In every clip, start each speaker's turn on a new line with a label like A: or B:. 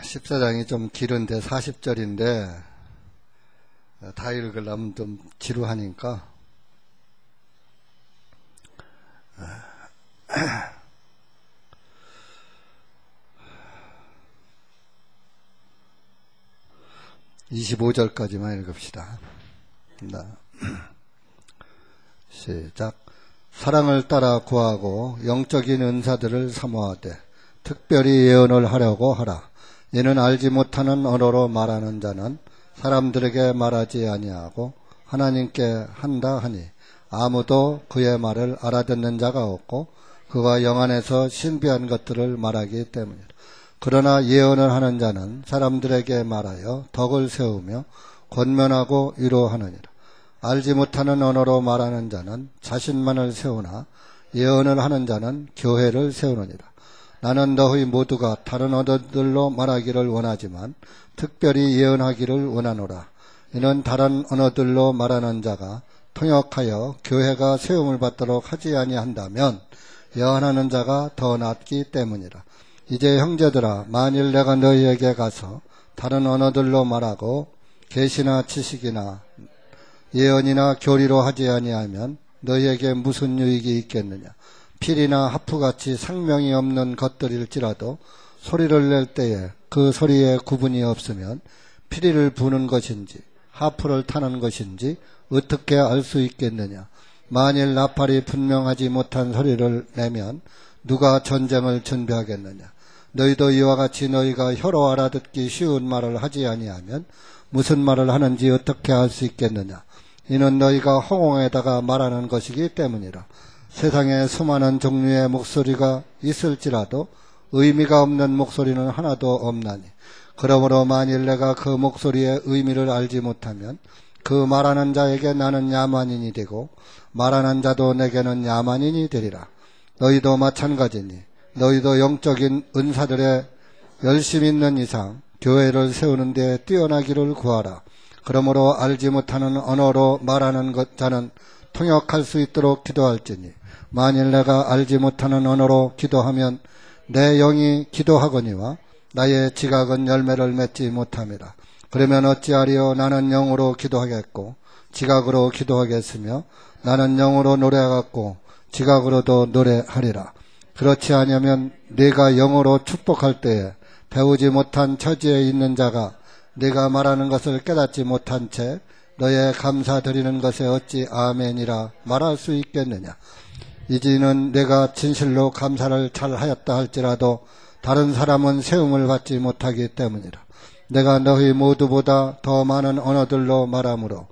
A: 14장이 좀 길은데 40절인데 다 읽으려면 좀 지루하니까 25절까지만 읽읍시다. 시작. 사랑을 따라 구하고 영적인 은사들을 사모하되 특별히 예언을 하려고 하라. 이는 알지 못하는 언어로 말하는 자는 사람들에게 말하지 아니하고 하나님께 한다 하니 아무도 그의 말을 알아듣는 자가 없고 그가 영 안에서 신비한 것들을 말하기 때문이라. 그러나 예언을 하는 자는 사람들에게 말하여 덕을 세우며 권면하고 위로하느니라. 알지 못하는 언어로 말하는 자는 자신만을 세우나 예언을 하는 자는 교회를 세우느니라. 나는 너희 모두가 다른 언어들로 말하기를 원하지만 특별히 예언하기를 원하노라. 이는 다른 언어들로 말하는 자가 통역하여 교회가 세움을 받도록 하지 아니한다면 예언하는 자가 더 낫기 때문이라. 이제 형제들아, 만일 내가 너희에게 가서 다른 언어들로 말하고 계시나 지식이나 예언이나 교리로 하지 아니하면 너희에게 무슨 유익이 있겠느냐. 필이나 하프같이 상명이 없는 것들일지라도 소리를 낼 때에 그 소리에 구분이 없으면 피리를 부는 것인지 하프를 타는 것인지 어떻게 알 수 있겠느냐. 만일 나팔이 분명하지 못한 소리를 내면 누가 전쟁을 준비하겠느냐. 너희도 이와 같이 너희가 혀로 알아듣기 쉬운 말을 하지 아니하면 무슨 말을 하는지 어떻게 알 수 있겠느냐. 이는 너희가 허공에다가 말하는 것이기 때문이라. 세상에 수많은 종류의 목소리가 있을지라도 의미가 없는 목소리는 하나도 없나니 그러므로 만일 내가 그 목소리의 의미를 알지 못하면 그 말하는 자에게 나는 야만인이 되고 말하는 자도 내게는 야만인이 되리라. 너희도 마찬가지니 너희도 영적인 은사들에 열심 있는 이상 교회를 세우는 데 뛰어나기를 구하라. 그러므로 알지 못하는 언어로 말하는 자는 통역할 수 있도록 기도할지니 만일 내가 알지 못하는 언어로 기도하면 내 영이 기도하거니와 나의 지각은 열매를 맺지 못함이라. 그러면 어찌하리요. 나는 영으로 기도하겠고 지각으로 기도하겠으며 나는 영으로 노래하겠고 지각으로도 노래하리라. 그렇지 아니하면 네가 영으로 축복할 때에 배우지 못한 처지에 있는 자가 네가 말하는 것을 깨닫지 못한 채 너의 감사드리는 것에 어찌 아멘이라 말할 수 있겠느냐. 이제는 내가 진실로 감사를 잘 하였다 할지라도 다른 사람은 세움을 받지 못하기 때문이라. 내가 너희 모두보다 더 많은 언어들로 말하므로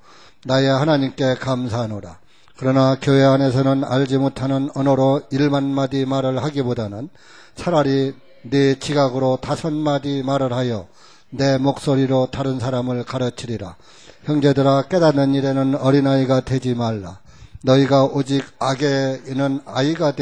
A: 나의 하나님께 감사하노라. 그러나 교회 안에서는 알지 못하는 언어로 1만마디 말을 하기보다는 차라리 네 지각으로 5마디 말을 하여 내 목소리로 다른 사람을 가르치리라. 형제들아, 깨닫는 일에는 어린아이가 되지 말라. 너희가 오직 악에는 아이가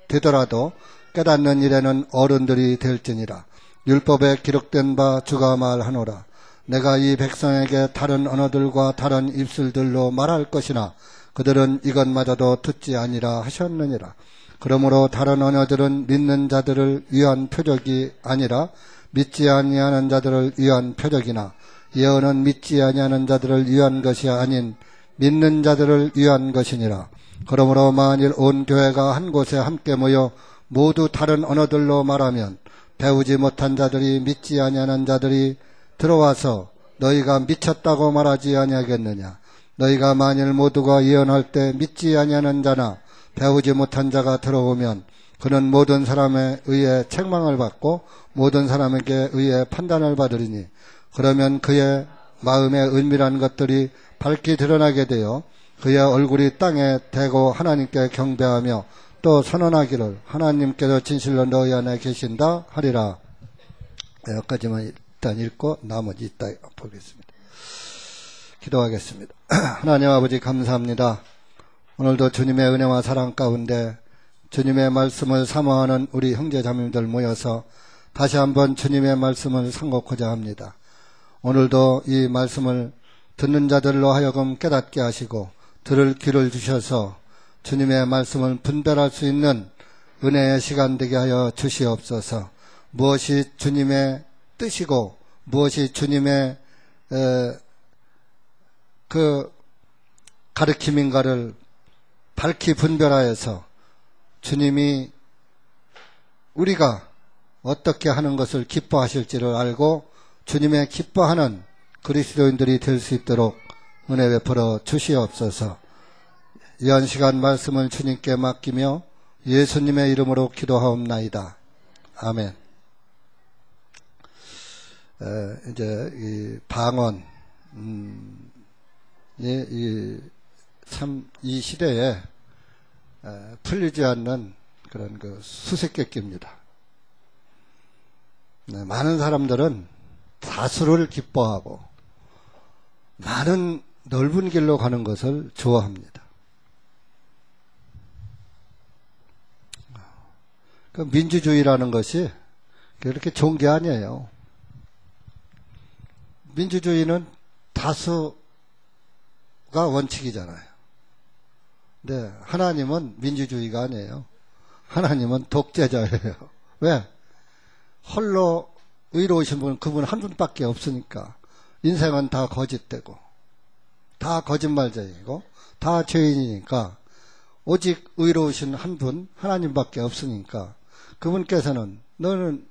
A: 되더라도 깨닫는 일에는 어른들이 될지니라. 율법에 기록된 바 주가 말하노라. 내가 이 백성에게 다른 언어들과 다른 입술들로 말할 것이나 그들은 이것마저도 듣지 아니라 하셨느니라. 그러므로 다른 언어들은 믿는 자들을 위한 표적이 아니라 믿지 아니하는 자들을 위한 표적이나 예언은 믿지 아니하는 자들을 위한 것이 아닌 믿는 자들을 위한 것이니라. 그러므로 만일 온 교회가 한 곳에 함께 모여 모두 다른 언어들로 말하면 배우지 못한 자들이 믿지 아니하는 자들이 들어와서 너희가 미쳤다고 말하지 아니하겠느냐. 너희가 만일 모두가 예언할 때 믿지 아니하는 자나 배우지 못한 자가 들어오면 그는 모든 사람에 의해 책망을 받고 모든 사람에게 의해 판단을 받으리니 그러면 그의 마음의 은밀한 것들이 밝히 드러나게 되어 그의 얼굴이 땅에 대고 하나님께 경배하며 또 선언하기를 하나님께서 진실로 너희 안에 계신다 하리라. 여기까지만 일단 읽고 나머지 이따 보겠습니다. 기도하겠습니다. 하나님 아버지 감사합니다. 오늘도 주님의 은혜와 사랑 가운데 주님의 말씀을 사모하는 우리 형제자매들 모여서 다시 한번 주님의 말씀을 상고하고자 합니다. 오늘도 이 말씀을 듣는 자들로 하여금 깨닫게 하시고 들을 귀를 주셔서 주님의 말씀을 분별할 수 있는 은혜의 시간 되게 하여 주시옵소서. 무엇이 주님의 뜻이고 무엇이 주님의 그 가르침인가를 밝히 분별하여서 주님이 우리가 어떻게 하는 것을 기뻐하실지를 알고 주님의 기뻐하는 그리스도인들이 될 수 있도록 은혜 베풀어 주시옵소서. 이한 시간 말씀을 주님께 맡기며 예수님의 이름으로 기도하옵나이다. 아멘. 이제 이 방언, 참 이 시대에 풀리지 않는 그런 그 수수께끼입니다. 많은 사람들은 다수를 기뻐하고 많은 넓은 길로 가는 것을 좋아합니다. 그 민주주의라는 것이 그렇게 좋은 게 아니에요. 민주주의는 다수가 원칙이잖아요. 근데 하나님은 민주주의가 아니에요. 하나님은 독재자예요. 왜? 홀로 의로우신 분은 그분 한 분밖에 없으니까. 인생은 다 거짓되고 다 거짓말쟁이고 다 죄인이니까 오직 의로우신 한 분 하나님밖에 없으니까 그분께서는 너는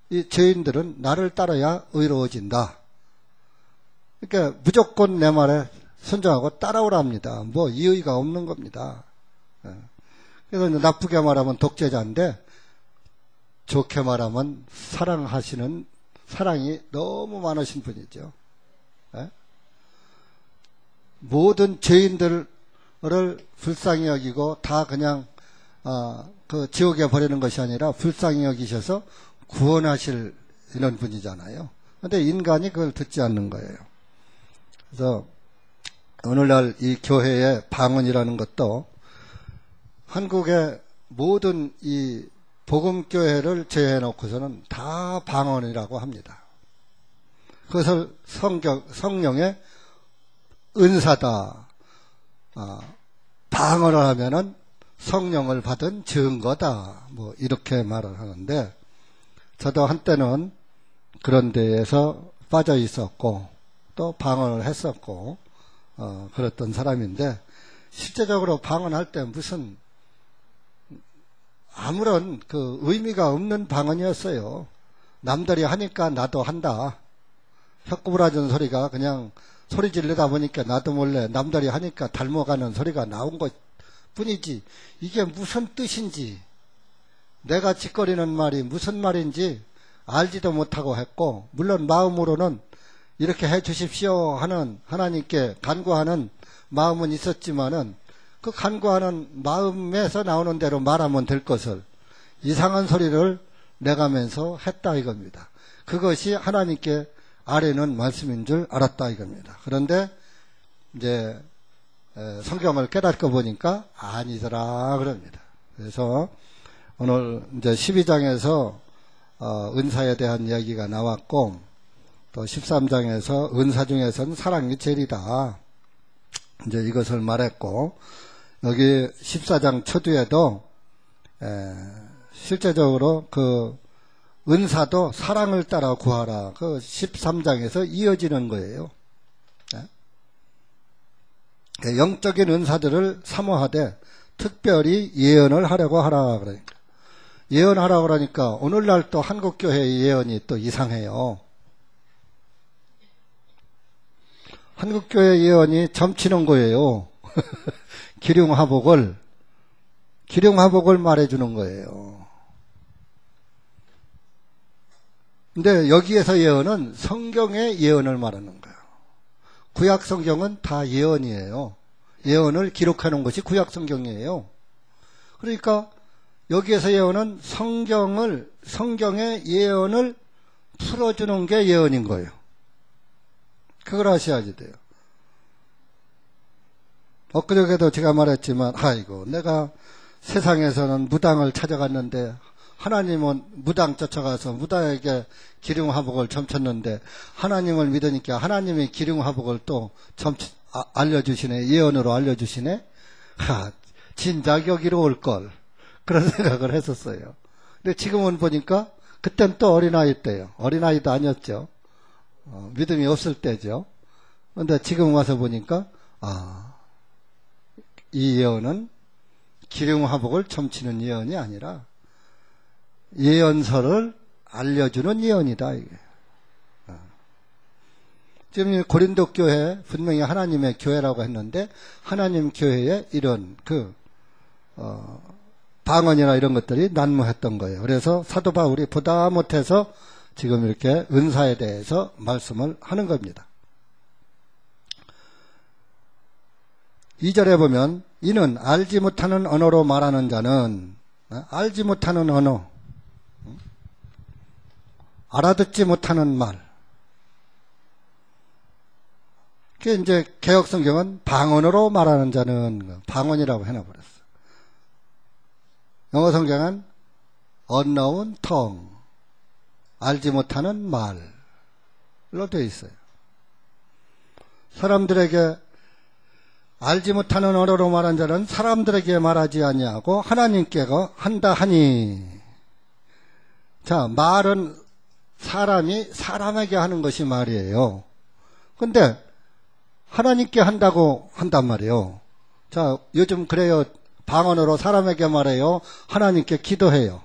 A: 이 죄인들은 나를 따라야 의로워진다. 그러니까 무조건 내 말에 순종하고 따라오랍니다. 뭐 이의가 없는 겁니다. 그래서 나쁘게 말하면 독재자인데 좋게 말하면 사랑하시는 사랑이 너무 많으신 분이죠. 모든 죄인들을 불쌍히 여기고 다 그냥 그 지옥에 버리는 것이 아니라 불쌍히 여기셔서 구원하시는 분이잖아요. 그런데 인간이 그걸 듣지 않는 거예요. 그래서 오늘날 이 교회의 방언이라는 것도 한국의 모든 이 복음교회를 제외해놓고서는 다 방언이라고 합니다. 그것을 성령의 은사다. 방언을 하면은 성령을 받은 증거다. 뭐 이렇게 말을 하는데 저도 한때는 그런 데에서 빠져 있었고 또 방언을 했었고 그랬던 사람인데 실제적으로 방언할 때 무슨 아무런 그 의미가 없는 방언이었어요. 남들이 하니까 나도 한다. 혀구부라진 소리가 그냥 소리 지르다 보니까 나도 몰래 남들이 하니까 닮아가는 소리가 나온 것 뿐이지 이게 무슨 뜻인지 내가 짓거리는 말이 무슨 말인지 알지도 못하고 했고 물론 마음으로는 이렇게 해 주십시오 하는 하나님께 간구하는 마음은 있었지만은 그 간구하는 마음에서 나오는 대로 말하면 될 것을 이상한 소리를 내가면서 했다 이겁니다. 그것이 하나님께 아뢰는 말씀인 줄 알았다 이겁니다. 그런데 이제 성경을 깨닫고 보니까 아니더라 그럽니다. 그래서 오늘 이제 12장에서 은사에 대한 이야기가 나왔고 또 13장에서 은사 중에서는 사랑이 제일이다. 이제 이것을 말했고 여기 14장 초두에도 실제적으로 그 은사도 사랑을 따라 구하라. 그 13장에서 이어지는 거예요. 영적인 은사들을 사모하되 특별히 예언을 하려고 하라 그러니까. 예언하라고 그러니까 오늘날 또 한국교회의 예언이 또 이상해요. 한국교회 예언이 점치는 거예요. 기륭화복을 말해주는 거예요. 근데 여기에서 예언은 성경의 예언을 말하는 거예요. 구약 성경은 다 예언이에요. 예언을 기록해 놓은 것이 구약 성경이에요. 그러니까 여기에서 예언은 성경의 예언을 풀어주는 게 예언인 거예요. 그걸 아셔야지 돼요. 엊그저께도 제가 말했지만 아이고 내가 세상에서는 무당을 찾아갔는데 하나님은 무당 쫓아가서 무당에게 기륭화복을 점쳤는데 하나님을 믿으니까 하나님이 기륭화복을 또 알려주시네. 예언으로 알려주시네. 진작 여기로 올걸. 그런 생각을 했었어요. 근데 지금은 보니까 그땐 또 어린아이 때요. 어린아이도 아니었죠. 믿음이 없을 때죠. 그런데 지금 와서 보니까 이 예언은 기륭화복을 점치는 예언이 아니라 예언서를 알려주는 예언이다. 이게. 지금 고린도 교회 분명히 하나님의 교회라고 했는데 하나님 교회에 이런 방언이나 이런 것들이 난무했던 거예요. 그래서 사도 바울이 보다 못해서 지금 이렇게 은사에 대해서 말씀을 하는 겁니다. 2절에 보면 이는 알지 못하는 언어로 말하는 자는 알지 못하는 언어, 알아듣지 못하는 말. 그게 이제 개혁성경은 방언으로 말하는 자는 방언이라고 해놔버렸어. 영어 성경은 unknown tongue, 알지 못하는 말로 되어 있어요. 사람들에게 알지 못하는 언어로 말한 자는 사람들에게 말하지 아니하고 하나님께 한다 하니. 자, 말은 사람이 사람에게 하는 것이 말이에요. 근데 하나님께 한다고 한단 말이에요. 자, 요즘 그래요. 방언으로 사람에게 말해요. 하나님께 기도해요.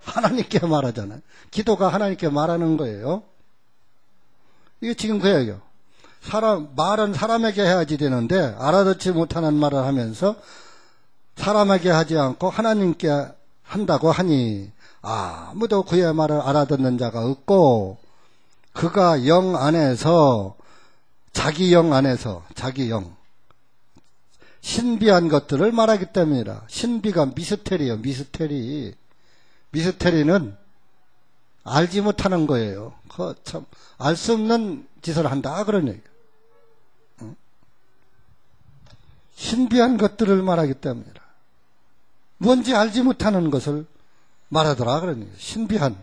A: 하나님께 말하잖아요. 기도가 하나님께 말하는 거예요. 이게 지금 그 얘기예요. 말은 사람에게 해야지 되는데 알아듣지 못하는 말을 하면서 사람에게 하지 않고 하나님께 한다고 하니 아무도 그의 말을 알아듣는 자가 없고 그가 영 안에서 자기 영 안에서 자기 영 신비한 것들을 말하기 때문이라. 신비가 미스테리예요. 미스테리는 알지 못하는 거예요. 참 알 수 없는 짓을 한다 그런 얘기예요. 신비한 것들을 말하기 때문이라. 뭔지 알지 못하는 것을 말하더라 그런 얘기예요. 신비한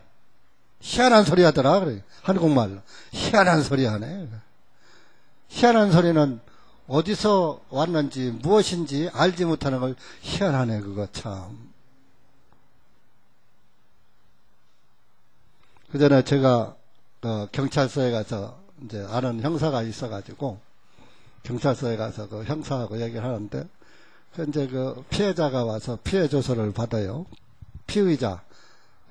A: 희한한 소리 하더라 그래요. 한국말로 희한한 소리 하네. 희한한 소리는 어디서 왔는지 무엇인지 알지 못하는 걸 희한하네. 그거 참. 그 전에 제가 경찰서에 가서 이제 아는 형사가 있어가지고 경찰서에 가서 그 형사하고 얘기를 하는데 현재 그 피해자가 와서 피해 조서를 받아요. 피의자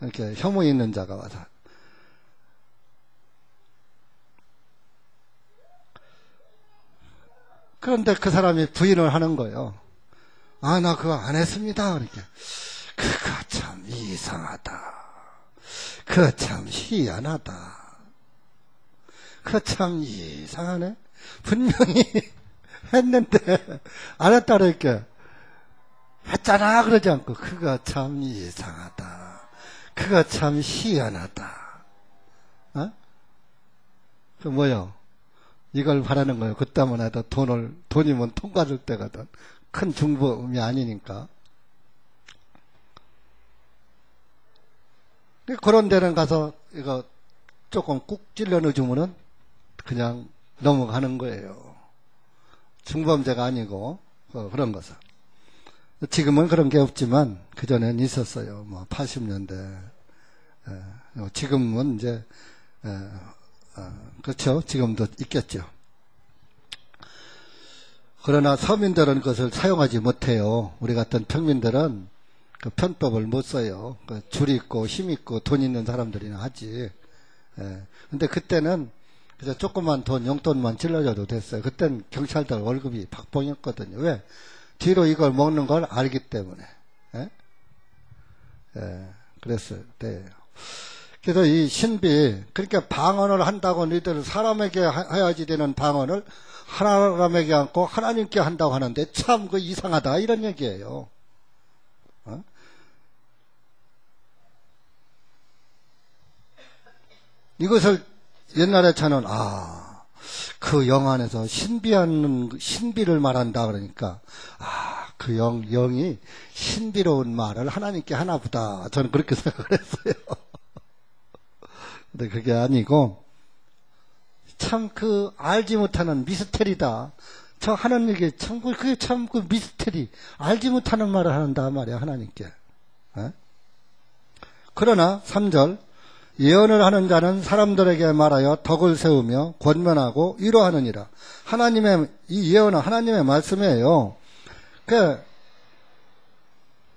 A: 이렇게 혐의 있는 자가 와서. 그런데 그 사람이 부인을 하는 거예요. 나 그거 안 했습니다. 그러니까 그거 참 이상하다. 그거 참 희한하다. 그거 참 이상하네. 분명히 했는데 안 했다 그러니까 했잖아 그러지 않고 그거 참 이상하다. 그거 참 희한하다. 그 뭐요? 이걸 바라는 거예요. 그때만 해도 돈이면 통 가질 때거든. 큰 중범이 아니니까. 그런 데는 가서 이거 조금 꾹 찔러 넣어주면은 그냥 넘어가는 거예요. 중범죄가 아니고 그런 것은. 지금은 그런 게 없지만 그전엔 있었어요. 80년대. 지금은 이제 그렇죠. 지금도 있겠죠. 그러나 서민들은 그것을 사용하지 못해요. 우리 같은 평민들은 그 편법을 못 써요. 줄 있고 힘 있고 돈 있는 사람들이나 하지. 근데 그때는 그래서 조그만 돈, 용돈만 찔러줘도 됐어요. 그땐 경찰들 월급이 박봉이었거든요. 왜? 뒤로 이걸 먹는 걸 알기 때문에. 그랬어요. 네. 그래서 이 신비, 그렇게 방언을 한다고 너희들 사람에게 해야지 되는 방언을 사람에게 않고 하나님께 한다고 하는데 참 그 이상하다 이런 얘기예요. 이것을 옛날에 저는 그 영 안에서 신비를 말한다 그러니까 그 영이 신비로운 말을 하나님께 하나 보다 저는 그렇게 생각을 했어요. 근데 그게 아니고 참 그 알지 못하는 미스테리다. 저 하는 얘기 참 그게 참 그 미스테리 알지 못하는 말을 한다 말이야 하나님께. 그러나 3절 예언을 하는 자는 사람들에게 말하여 덕을 세우며 권면하고 위로하느니라. 하나님의 이 예언은 하나님의 말씀이에요. 그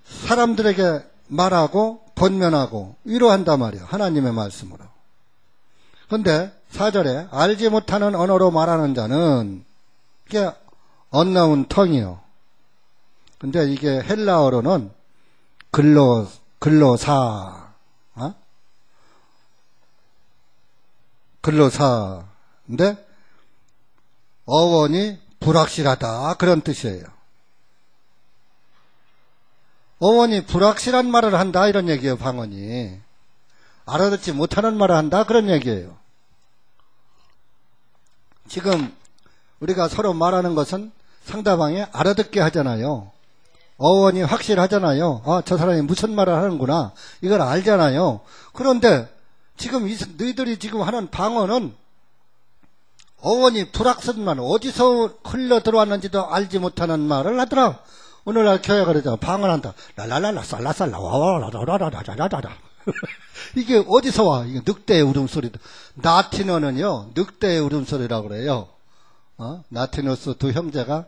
A: 사람들에게 말하고 권면하고 위로한단 말이에요. 하나님의 말씀으로. 그런데 4절에 알지 못하는 언어로 말하는 자는 이게 unknown tongue이요. 근데 이게 헬라어로는 글로사, 근데 어원이 불확실하다 그런 뜻이에요. 어원이 불확실한 말을 한다 이런 얘기예요. 방언이 알아듣지 못하는 말을 한다 그런 얘기예요. 지금 우리가 서로 말하는 것은 상대방이 알아듣게 하잖아요. 어원이 확실하잖아요. 아, 저 사람이 무슨 말을 하는구나 이걸 알잖아요. 그런데 지금 너희들이 지금 하는 방언은 어원이 불확실한 말, 어디서 흘러 들어왔는지도 알지 못하는 말을 하더라. 오늘날 교회가 그러잖아. 방언한다. 랄랄랄라 살라살라 와와라라라라라라라. 이게 어디서 와? 이게 늑대의 울음소리도. 나티노는요 늑대의 울음소리라고 그래요. 나티노스 두 형제가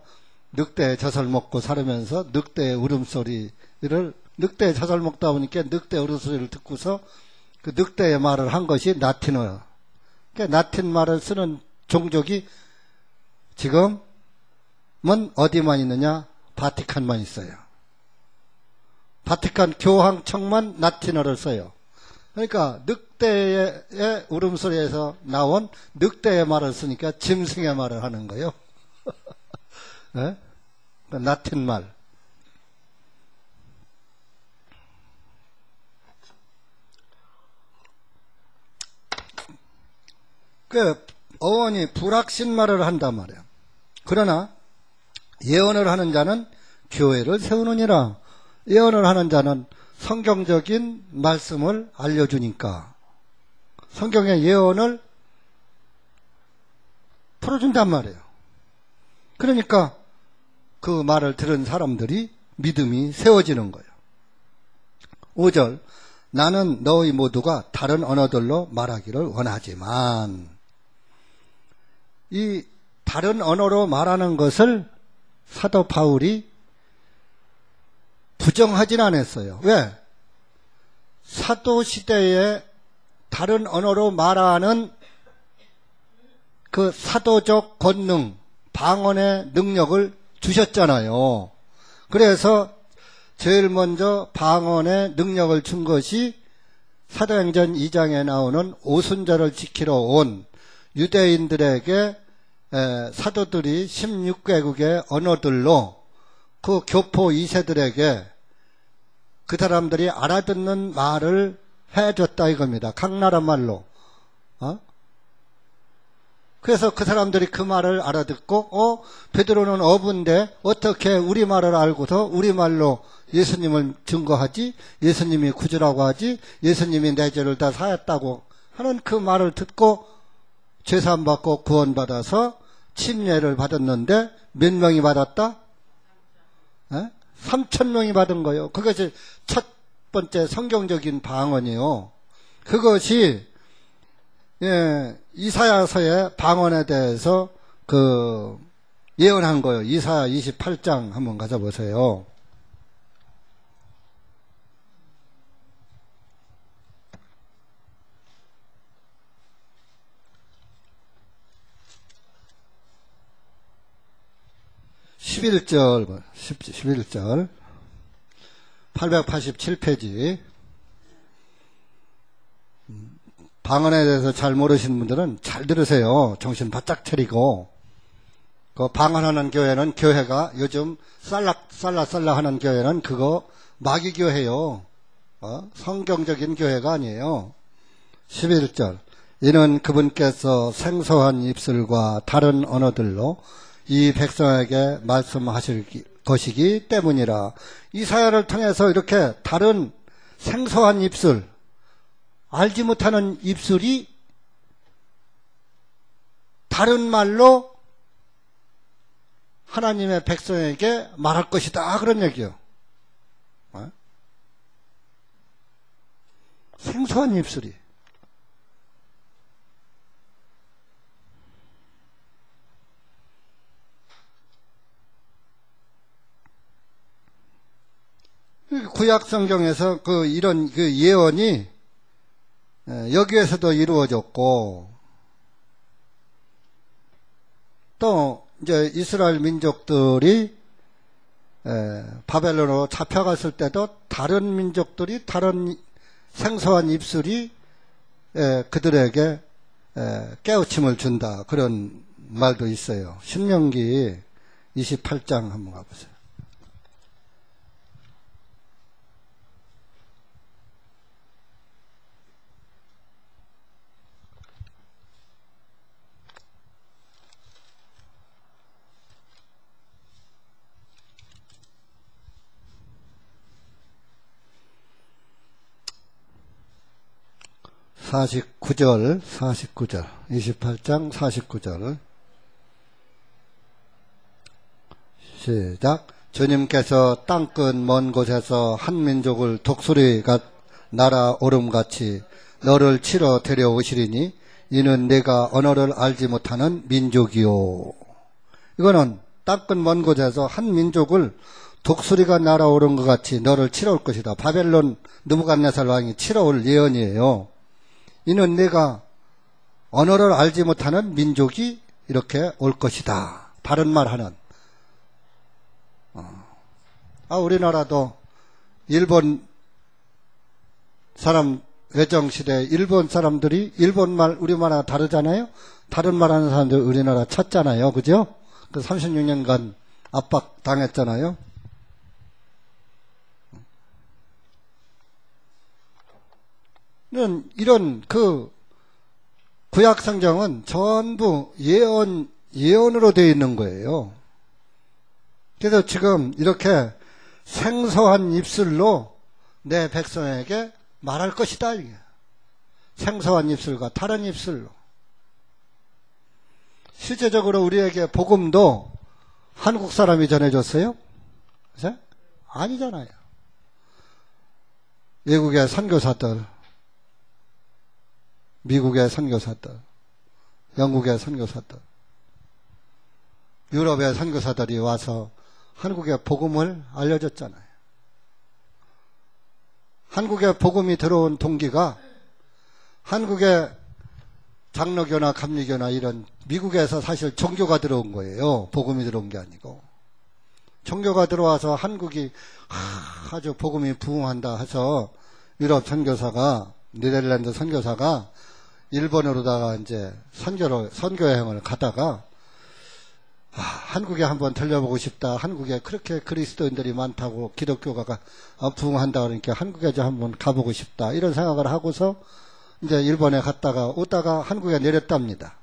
A: 늑대의 젖을 먹고 살으면서 늑대의 울음소리를, 늑대의 젖을 먹다 보니까 늑대의 울음소리를 듣고서 그 늑대의 말을 한 것이 나티노예요. 그러니까 나틴 말을 쓰는 종족이 지금은 어디만 있느냐? 바티칸만 있어요. 바티칸 교황청만 라틴어를 써요. 그러니까 늑대의 울음소리에서 나온 늑대의 말을 쓰니까 짐승의 말을 하는 거예요. 네? 라틴 말. 그 어원이 불확신말을 한단 말이에요. 그러나 예언을 하는 자는 교회를 세우느니라. 예언을 하는 자는 성경적인 말씀을 알려주니까 성경의 예언을 풀어준단 말이에요. 그러니까 그 말을 들은 사람들이 믿음이 세워지는 거예요. 5절 나는 너희 모두가 다른 언어들로 말하기를 원하지만, 이 다른 언어로 말하는 것을 사도 바울이 부정하진 않았어요. 왜? 사도시대에 다른 언어로 말하는 그 사도적 권능, 방언의 능력을 주셨잖아요. 그래서 제일 먼저 방언의 능력을 준 것이 사도행전 2장에 나오는 오순절을 지키러 온 유대인들에게 사도들이 16개국의 언어들로 그 교포 2세들에게 그 사람들이 알아듣는 말을 해줬다 이겁니다. 각 나라 말로. 그래서 그 사람들이 그 말을 알아듣고 베드로는 어부인데 어떻게 우리말을 알고서 우리말로 예수님을 증거하지? 예수님이 구주라고 하지? 예수님이 내 죄를 다 사했다고 하는 그 말을 듣고 죄사함 받고 구원받아서 침례를 받았는데 몇 명이 받았다? 3,000명이 받은 거예요. 그것이 첫 번째 성경적인 방언이에요. 그것이 이사야서의 방언에 대해서 예언한 거예요. 이사야 28장 한번 가져보세요. (11절) 887페이지. 방언에 대해서 잘 모르시는 분들은 잘 들으세요. 정신 바짝 차리고. 그 방언하는 교회는, 교회가 요즘 쌀락쌀락 하는 교회는 그거 마귀교회요. 성경적인 교회가 아니에요. 11절 이는 그분께서 생소한 입술과 다른 언어들로 이 백성에게 말씀하실 것이기 때문이라. 이사야를 통해서 이렇게 다른 생소한 입술, 알지 못하는 입술이 다른 말로 하나님의 백성에게 말할 것이다 그런 얘기요. 생소한 입술이. 구약 성경에서 이런 예언이 여기에서도 이루어졌고, 또 이제 이스라엘 민족들이 바벨론으로 잡혀갔을 때도 다른 민족들이 다른 생소한 입술이 그들에게 깨우침을 준다, 그런 말도 있어요. 신명기 28장 한번 가보세요. (49절) 28장 49절 시작. 주님께서 땅끝 먼 곳에서 한 민족을 독수리가 날아오름같이 너를 치러 데려오시리니 이는 내가 언어를 알지 못하는 민족이요. 이거는 땅끝 먼 곳에서 한 민족을 독수리가 날아오른 것 같이 너를 치러 올 것이다. 바벨론 느부갓네살 왕이 치러 올 예언이에요. 이는 내가 언어를 알지 못하는 민족이 이렇게 올 것이다. 다른 말 하는. 우리나라도 일본 사람 외정시대 일본 사람들이 일본말 우리말하고 다르잖아요. 다른 말 하는 사람들 우리나라 찾잖아요. 그죠? 그 36년간 압박 당했잖아요. 이런 구약 성경은 전부 예언으로 되어 있는 거예요. 그래서 지금 이렇게 생소한 입술로 내 백성에게 말할 것이다. 이게. 생소한 입술과 다른 입술로. 실제적으로 우리에게 복음도 한국 사람이 전해줬어요? 그죠? 아니잖아요. 외국의 선교사들, 미국의 선교사들, 영국의 선교사들, 유럽의 선교사들이 와서 한국의 복음을 알려줬잖아요. 한국에 복음이 들어온 동기가 한국의 장로교나 감리교나 이런 미국에서 사실 종교가 들어온 거예요. 복음이 들어온 게 아니고. 종교가 들어와서 한국이 아주 복음이 부흥한다 해서 유럽 선교사가, 네덜란드 선교사가 일본으로다가 이제 선교 여행을 가다가 한국에 한번 들려보고 싶다. 한국에 그렇게 그리스도인들이 많다고 기독교가 부흥한다 그러니까 한국에 좀 한번 가보고 싶다. 이런 생각을 하고서 이제 일본에 갔다가 오다가 한국에 내렸답니다.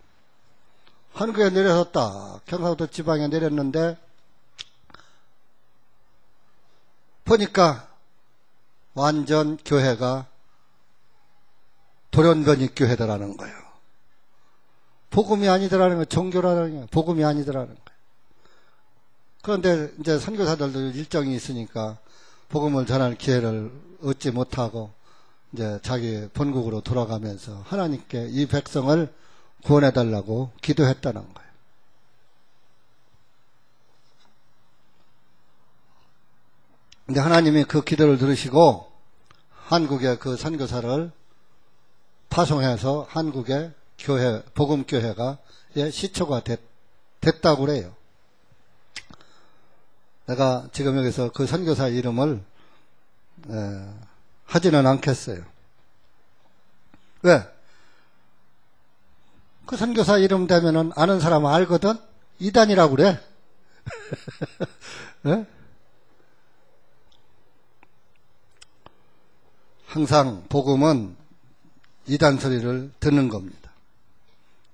A: 한국에 내려섰다. 경상도 지방에 내렸는데 보니까 완전 교회가 돌연변이 교회더라는 거예요. 복음이 아니더라는 거예요. 종교라는 거예요. 복음이 아니더라는 거예요. 그런데 이제 선교사들도 일정이 있으니까 복음을 전할 기회를 얻지 못하고 이제 자기 본국으로 돌아가면서 하나님께 이 백성을 구원해달라고 기도했다는 거예요. 근데 하나님이 그 기도를 들으시고 한국의 그 선교사를 파송해서 한국의 교회, 복음교회가 시초가 됐다고 그래요. 내가 지금 여기서 그 선교사 이름을 하지는 않겠어요. 왜? 그 선교사 이름 되면은 아는 사람은 알거든? 이단이라고 그래. 네? 항상 복음은 이단 소리를 듣는 겁니다.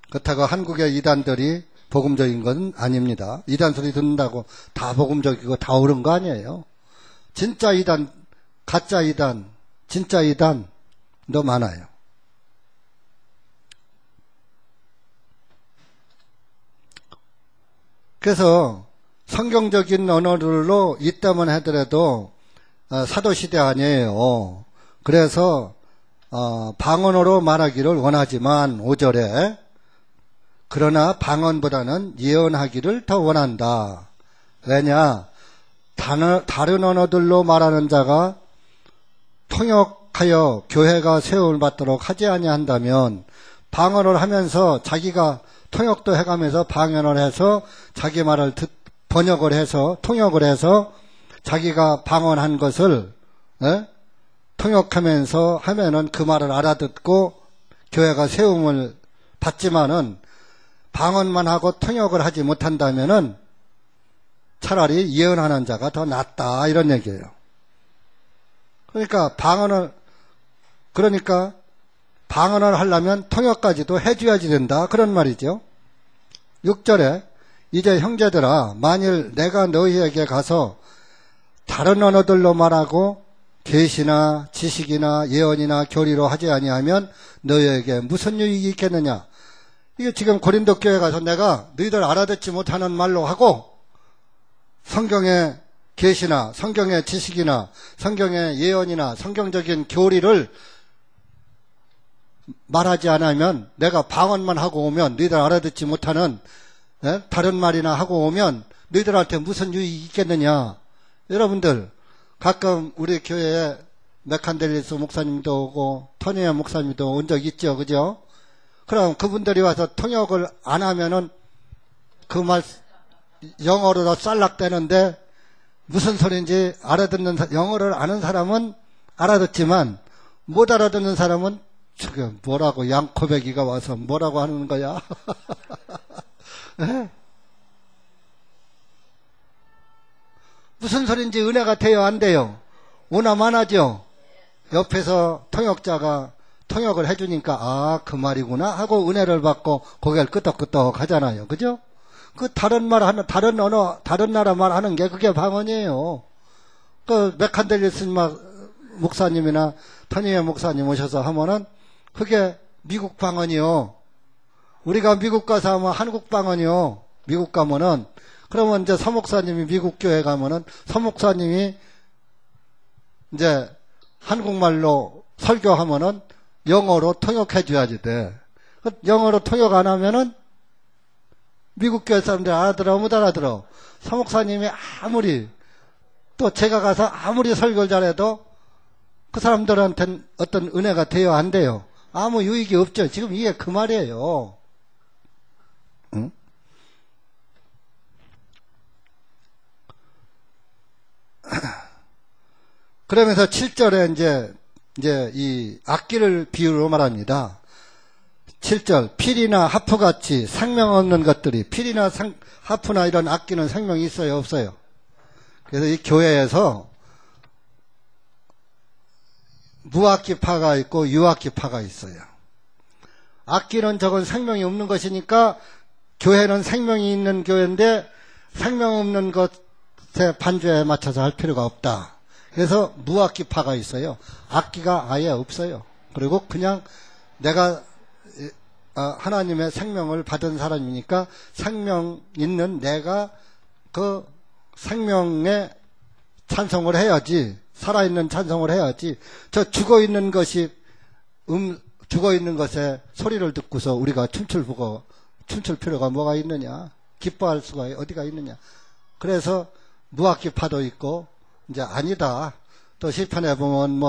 A: 그렇다고 한국의 이단들이 복음적인 건 아닙니다. 이단 소리 듣는다고 다 복음적이고 다 옳은 거 아니에요. 진짜 이단, 가짜 이단, 진짜 이단도 많아요. 그래서 성경적인 언어들로 있다만 하더라도 사도시대 아니에요. 그래서 방언으로 말하기를 원하지만 5절에 그러나 방언보다는 예언하기를 더 원한다. 왜냐? 다른 언어들로 말하는 자가 통역하여 교회가 세움을 받도록 하지 아니한다면 방언을 하면서 자기가 통역도 해가면서 방언을 해서 자기 말을 번역을 해서 통역을 해서 자기가 방언한 것을 통역하면서 하면은 그 말을 알아듣고 교회가 세움을 받지만은 방언만 하고 통역을 하지 못한다면은 차라리 예언하는 자가 더 낫다 이런 얘기예요. 그러니까 방언을 하려면 통역까지도 해줘야지 된다 그런 말이죠. 6절에 이제 형제들아 만일 내가 너희에게 가서 다른 언어들로 말하고 계시나 지식이나 예언이나 교리로 하지 아니하면 너희에게 무슨 유익이 있겠느냐. 이게 지금 고린도 교회 가서 내가 너희들 알아듣지 못하는 말로 하고 성경의 계시나 성경의 지식이나 성경의 예언이나 성경적인 교리를 말하지 않으면 내가 방언만 하고 오면 너희들 알아듣지 못하는 다른 말이나 하고 오면 너희들한테 무슨 유익이 있겠느냐. 여러분들 가끔 우리 교회에 메칸델리스 목사님도 오고 토니아 목사님도 온 적 있죠. 그죠? 그럼 그분들이 와서 통역을 안 하면은 그 말 영어로 쌀락대는데 무슨 소리인지 알아듣는 영어를 아는 사람은 알아듣지만 못 알아듣는 사람은 지금 뭐라고 양코배기가 와서 뭐라고 하는 거야? 무슨 소리인지 은혜가 돼요 안 돼요? 오나만 하죠? 옆에서 통역자가 통역을 해주니까 그 말이구나 하고 은혜를 받고 고개를 끄덕끄덕 하잖아요. 그죠? 그 다른 언어, 다른 나라 말 하는 게 그게 방언이에요. 그 메칸델리스 목사님이나 터니에 목사님 오셔서 하면은 그게 미국 방언이요. 우리가 미국 가서 하면 한국 방언이요. 미국 가면은 그러면 이제 서목사님이 미국 교회 가면은 서목사님이 이제 한국말로 설교하면은 영어로 통역해 줘야지 돼. 영어로 통역 안 하면은 미국 교회 사람들이 알아들어 못 알아들어. 서목사님이 아무리 또 제가 가서 아무리 설교를 잘해도 그 사람들한테는 어떤 은혜가 돼요 안 돼요? 아무 유익이 없죠. 지금 이게 그 말이에요. 응? 그러면서 7절에 이제 이 악기를 비유로 말합니다. 7절 필이나 하프같이 생명 없는 것들이 필이나 하프나 이런 악기는 생명이 있어요 없어요? 그래서 이 교회에서 무악기파가 있고 유악기파가 있어요. 악기는 저건 생명이 없는 것이니까 교회는 생명이 있는 교회인데 생명 없는 것에 반주에 맞춰서 할 필요가 없다. 그래서 무악기파가 있어요. 악기가 아예 없어요. 그리고 그냥 내가 하나님의 생명을 받은 사람이니까 생명 있는 내가 그 생명에 찬송을 해야지. 살아있는 찬송을 해야지. 저 죽어있는 것에 소리를 듣고서 우리가 춤출 필요가 뭐가 있느냐. 기뻐할 수가 어디가 있느냐. 그래서 무악기파도 있고 이제 아니다. 또 시편에 보면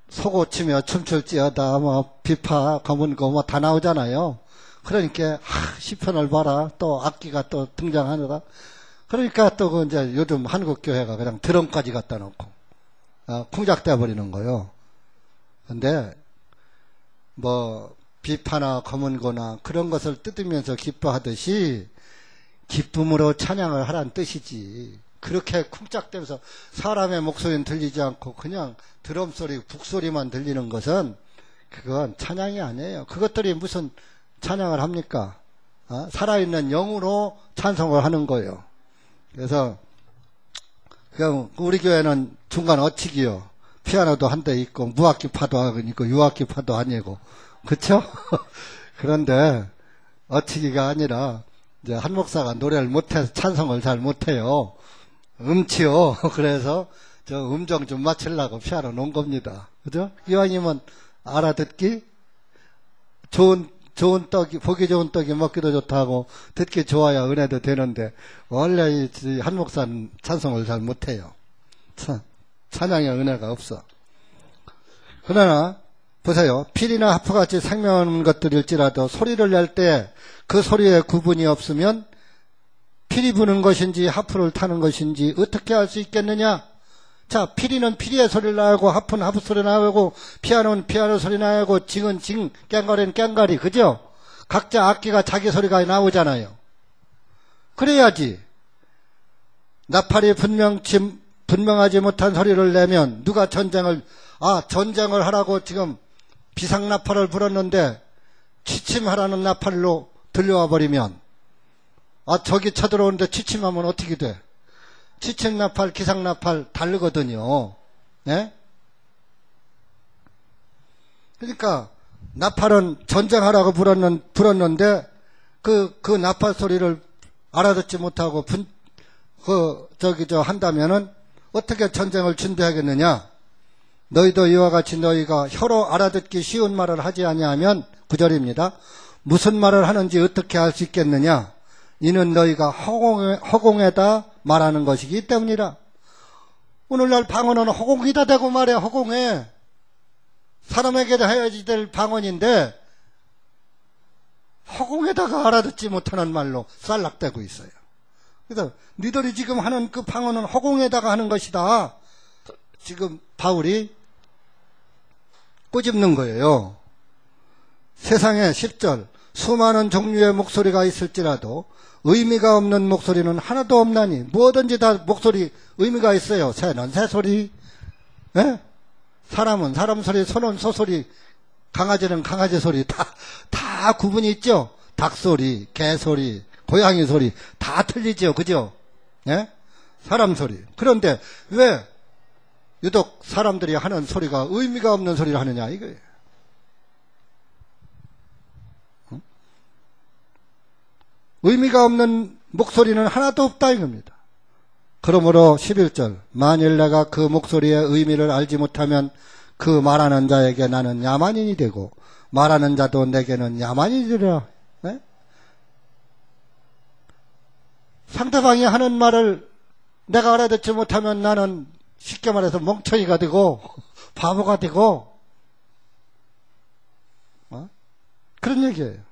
A: 소고치며 춤출지어다 비파 검은 거 다 나오잖아요. 그러니까 시편을 봐라. 또 악기가 또 등장하느라. 그러니까 또 이제 요즘 한국 교회가 그냥 드럼까지 갖다 놓고 쿵작대 버리는 거요. 근데 비파나 검은 거나 그런 것을 뜯으면서 기뻐하듯이 기쁨으로 찬양을 하라는 뜻이지. 그렇게 쿵짝대면서 사람의 목소리는 들리지 않고 그냥 드럼 소리, 북소리만 들리는 것은 그건 찬양이 아니에요. 그것들이 무슨 찬양을 합니까? 살아있는 영으로 찬송을 하는 거예요. 그래서 그냥 우리 교회는 중간 어치기요. 피아노도 한 대 있고 무악기파도 있고 유악기파도 아니고 그렇죠? 그런데 어치기가 아니라 이제 한 목사가 노래를 못해서 찬송을 잘 못해요. 음치요. 그래서 저 음정 좀 맞추려고 피아노 놓은 겁니다. 그죠? 이왕이면 알아듣기 좋은 좋은 떡이, 보기 좋은 떡이 먹기도 좋다고 듣기 좋아야 은혜도 되는데, 원래 이 한목사는 찬송을 잘 못해요. 찬양의 은혜가 없어. 그러나, 보세요. 필이나 하프같이 생명하는 것들일지라도 소리를 낼 때 그 소리에 구분이 없으면 필이 부는 것인지 하프를 타는 것인지 어떻게 알 수 있겠느냐? 자, 피리는 피리의 소리를 나고 하프는 하프 소리 나고 피아노는 피아노 소리 나고 징은 징, 깽가리는 깽가리, 그죠? 각자 악기가 자기 소리가 나오잖아요. 그래야지. 나팔이 분명하지 못한 소리를 내면 누가 전쟁을 하라고 지금 비상나팔을 불었는데 취침하라는 나팔로 들려와 버리면 저기 쳐들어오는데 취침하면 어떻게 돼? 취침나팔, 기상나팔 다르거든요. 네? 그러니까 나팔은 전쟁하라고 불었는데 그 나팔 소리를 알아듣지 못하고 한다면은 어떻게 전쟁을 준비하겠느냐? 너희도 이와 같이 너희가 혀로 알아듣기 쉬운 말을 하지 아니하면 9절입니다. 무슨 말을 하는지 어떻게 알 수 있겠느냐? 이는 너희가 허공에다 말하는 것이기 때문이라. 오늘날 방언은 허공에다 대고 말해. 허공에. 사람에게도 해야지 될 방언인데 허공에다가 알아듣지 못하는 말로 쌀락대고 있어요. 그래서 니들이 지금 하는 그 방언은 허공에다가 하는 것이다. 지금 바울이 꼬집는 거예요. 세상에 10절 수많은 종류의 목소리가 있을지라도 의미가 없는 목소리는 하나도 없나니 뭐든지 다 목소리 의미가 있어요. 새는 새소리, 예? 사람은 사람 소리, 소는 소소리, 강아지는 강아지 소리 다 구분이 있죠. 닭소리, 개소리, 고양이 소리 다 틀리죠. 그죠? 예? 사람 소리. 그런데 왜 유독 사람들이 하는 소리가 의미가 없는 소리를 하느냐 이거예요. 의미가 없는 목소리는 하나도 없다 이겁니다. 그러므로 11절 만일 내가 그 목소리의 의미를 알지 못하면 그 말하는 자에게 나는 야만인이 되고 말하는 자도 내게는 야만인이 되리라. 네? 상대방이 하는 말을 내가 알아듣지 못하면 나는 쉽게 말해서 멍청이가 되고 바보가 되고 그런 얘기예요.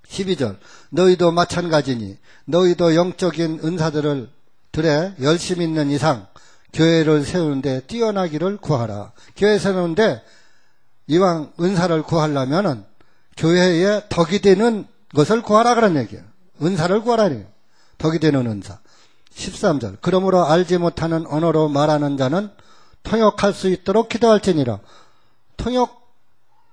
A: 12절 너희도 마찬가지니 너희도 영적인 은사들을 들에 열심히 있는 이상 교회를 세우는데 뛰어나기를 구하라. 교회 세우는데 이왕 은사를 구하려면은 교회에 덕이 되는 것을 구하라 그런 얘기예요. 은사를 구하라. 덕이 되는 은사. 13절 그러므로 알지 못하는 언어로 말하는 자는 통역할 수 있도록 기도할지니라. 통역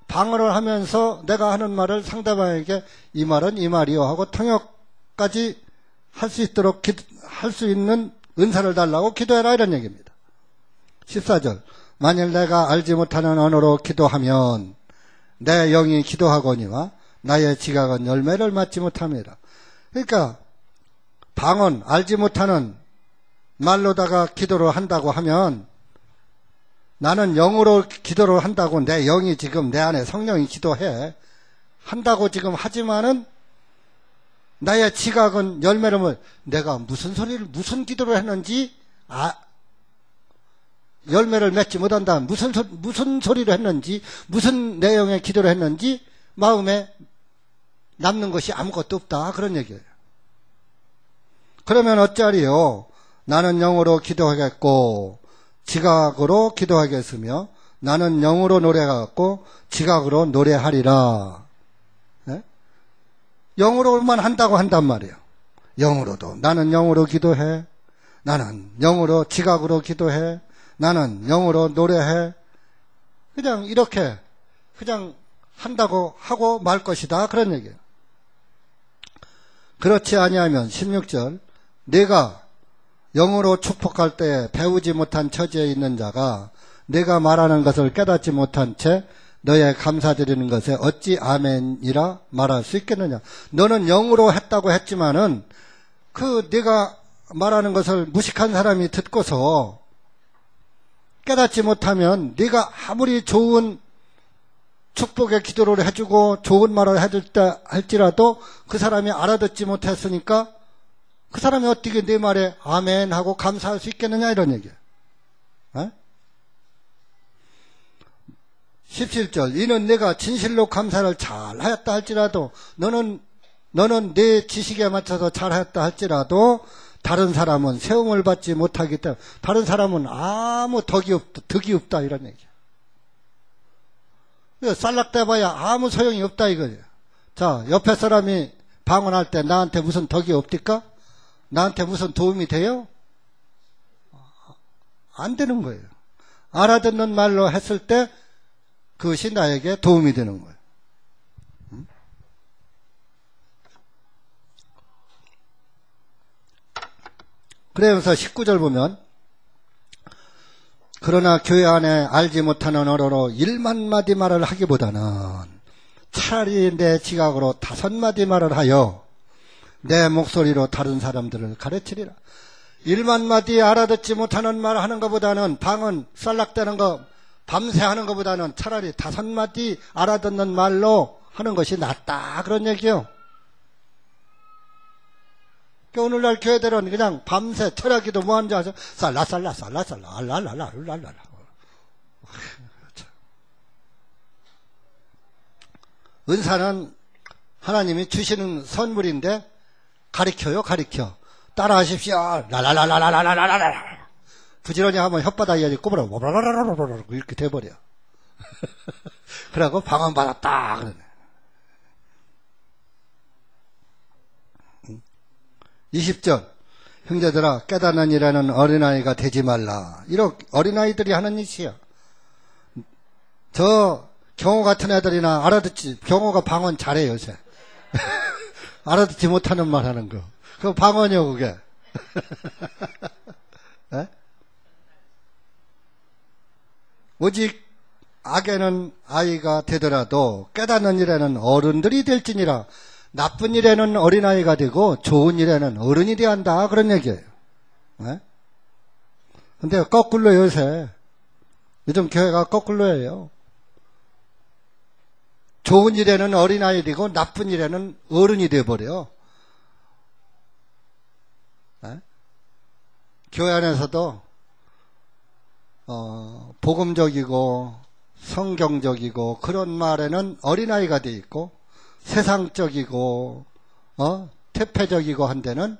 A: 방언을 하면서 내가 하는 말을 상대방에게 이 말은 이 말이요 하고 통역까지 할 수 있도록 할 수 있는 은사를 달라고 기도해라 이런 얘기입니다. 14절 만일 내가 알지 못하는 언어로 기도하면 내 영이 기도하거니와 나의 지각은 열매를 맺지 못함이라. 그러니까 방언 알지 못하는 말로다가 기도를 한다고 하면 나는 영으로 기도를 한다고 내 영이 지금 내 안에 성령이 기도해 한다고 지금 하지만은 나의 지각은 열매를 내가 무슨 기도를 했는지 열매를 맺지 못한다. 무슨 소리를 했는지 무슨 내용의 기도를 했는지 마음에 남는 것이 아무것도 없다 그런 얘기예요. 그러면 어쩌리요? 나는 영으로 기도하겠고 지각으로 기도하겠으며 나는 영으로 노래하겠고 지각으로 노래하리라. 네? 영으로만 한다고 한단 말이에요. 영으로도 나는 영으로 기도해. 나는 영으로 지각으로 기도해. 나는 영으로 노래해. 그냥 이렇게 그냥 한다고 하고 말 것이다 그런 얘기예요. 그렇지 아니하면 16절 내가 영으로 축복할 때에 배우지 못한 처지에 있는 자가 내가 말하는 것을 깨닫지 못한 채 너의 감사드리는 것에 어찌 아멘이라 말할 수 있겠느냐. 너는 영으로 했다고 했지만은 그 네가 말하는 것을 무식한 사람이 듣고서 깨닫지 못하면 네가 아무리 좋은 축복의 기도를 해주고 좋은 말을 해줄 때 할지라도 그 사람이 알아듣지 못했으니까 그 사람이 어떻게 내 말에 아멘 하고 감사할 수 있겠느냐 이런 얘기예요. 17절 이는 내가 진실로 감사를 잘 하였다 할지라도 너는 내 지식에 맞춰서 잘 하였다 할지라도 다른 사람은 세움을 받지 못하기 때문에 다른 사람은 아무 덕이 없다 이런 얘기예요. 쌀락대봐야 아무 소용이 없다 이거예요. 자, 옆에 사람이 방언할 때 나한테 무슨 덕이 없딜까? 나한테 무슨 도움이 돼요? 안 되는 거예요. 알아듣는 말로 했을 때 그것이 나에게 도움이 되는 거예요. 그러면서 19절 보면 그러나 교회 안에 알지 못하는 언어로 1만마디 말을 하기보다는 차라리 내 지각으로 5마디 말을 하여 내 목소리로 다른 사람들을 가르치리라. 1만마디 알아듣지 못하는 말 하는 것보다는 방언 쌀락대는 거 밤새 하는 것보다는 차라리 5마디 알아듣는 말로 하는 것이 낫다 그런 얘기요. 오늘날 교회들은 그냥 밤새 철야기도 뭐 하는지 아세요? 살라살라 알랄랄라 은사는 하나님이 주시는 선물인데 가르쳐 따라하십시오. 라라라라라라라라 부지런히 하면 혓바닥이 꼬부러 이렇게 돼버려. 그러고 방언 받았다 그러네. 20절 형제들아 깨닫는 일에는 어린아이가 되지 말라. 이렇게 어린아이들이 하는 짓이야. 저 경호 같은 애들이나 알아듣지 경호가 방언 잘해 요새. 알아듣지 못하는 말 하는 거 그거 방언이요 그게. 네? 오직 악에는 아이가 되더라도 깨닫는 일에는 어른들이 될지니라. 나쁜 일에는 어린아이가 되고 좋은 일에는 어른이 돼야 한다 그런 얘기예요. 네? 근데 거꾸로 요새 요즘 교회가 거꾸로예요. 좋은 일에는 어린아이 되고 나쁜 일에는 어른이 돼버려. 네? 교회 안에서도 복음적이고 성경적이고 그런 말에는 어린아이가 돼 있고 세상적이고 퇴폐적이고 한 데는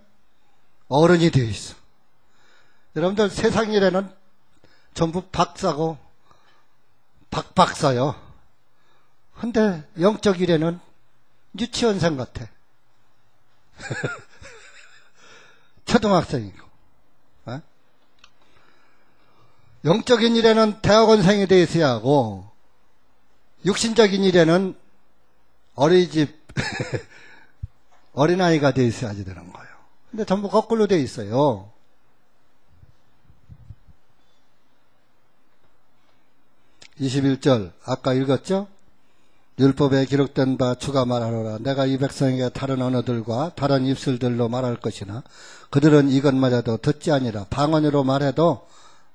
A: 어른이 되어 있어. 여러분들 세상 일에는 전부 박사고 박박사요. 근데 영적 일에는 유치원생 같아. 초등학생이고. 영적인 일에는 대학원생이 되어 있어야 하고 육신적인 일에는 어린이집 어린아이가 되어 있어야지 되는 거예요. 근데 전부 거꾸로 되어 있어요. (21절) 아까 읽었죠? 율법에 기록된 바 주가 말하노라. 내가 이 백성에게 다른 언어들과 다른 입술들로 말할 것이나 그들은 이것마저도 듣지 아니라 방언으로 말해도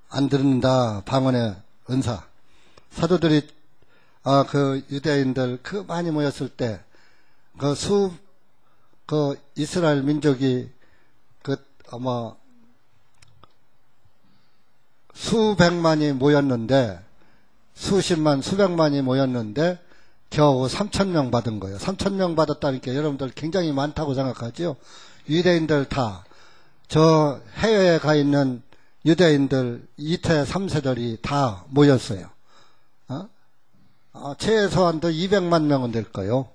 A: 안 듣는다. 방언의 은사. 사도들이 그 유대인들 많이 모였을 때 이스라엘 민족이 수백만이 모였는데 수십만 수백만이 모였는데 겨우 3,000명 받은 거예요. 3,000명 받았다니까 여러분들 굉장히 많다고 생각하죠. 유대인들 다 저 해외에 가 있는 유대인들 2태 3세들이 다 모였어요. 최소한도 200만 명은 될 거예요.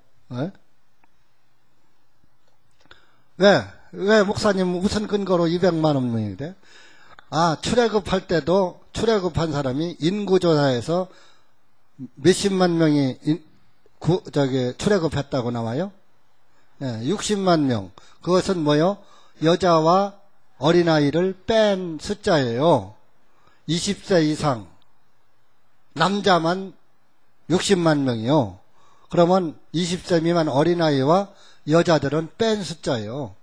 A: 왜 목사님 무슨 근거로 200만 명이 돼? 출애굽할 때도 출애굽한 사람이 인구조사에서 몇십만 명이 출애굽했다고 나와요? 60만 명. 그것은 뭐요? 여자와 어린아이를 뺀 숫자예요. 20세 이상 남자만 60만 명이요. 그러면 20세 미만 어린아이와 여자들은 뺀 숫자예요.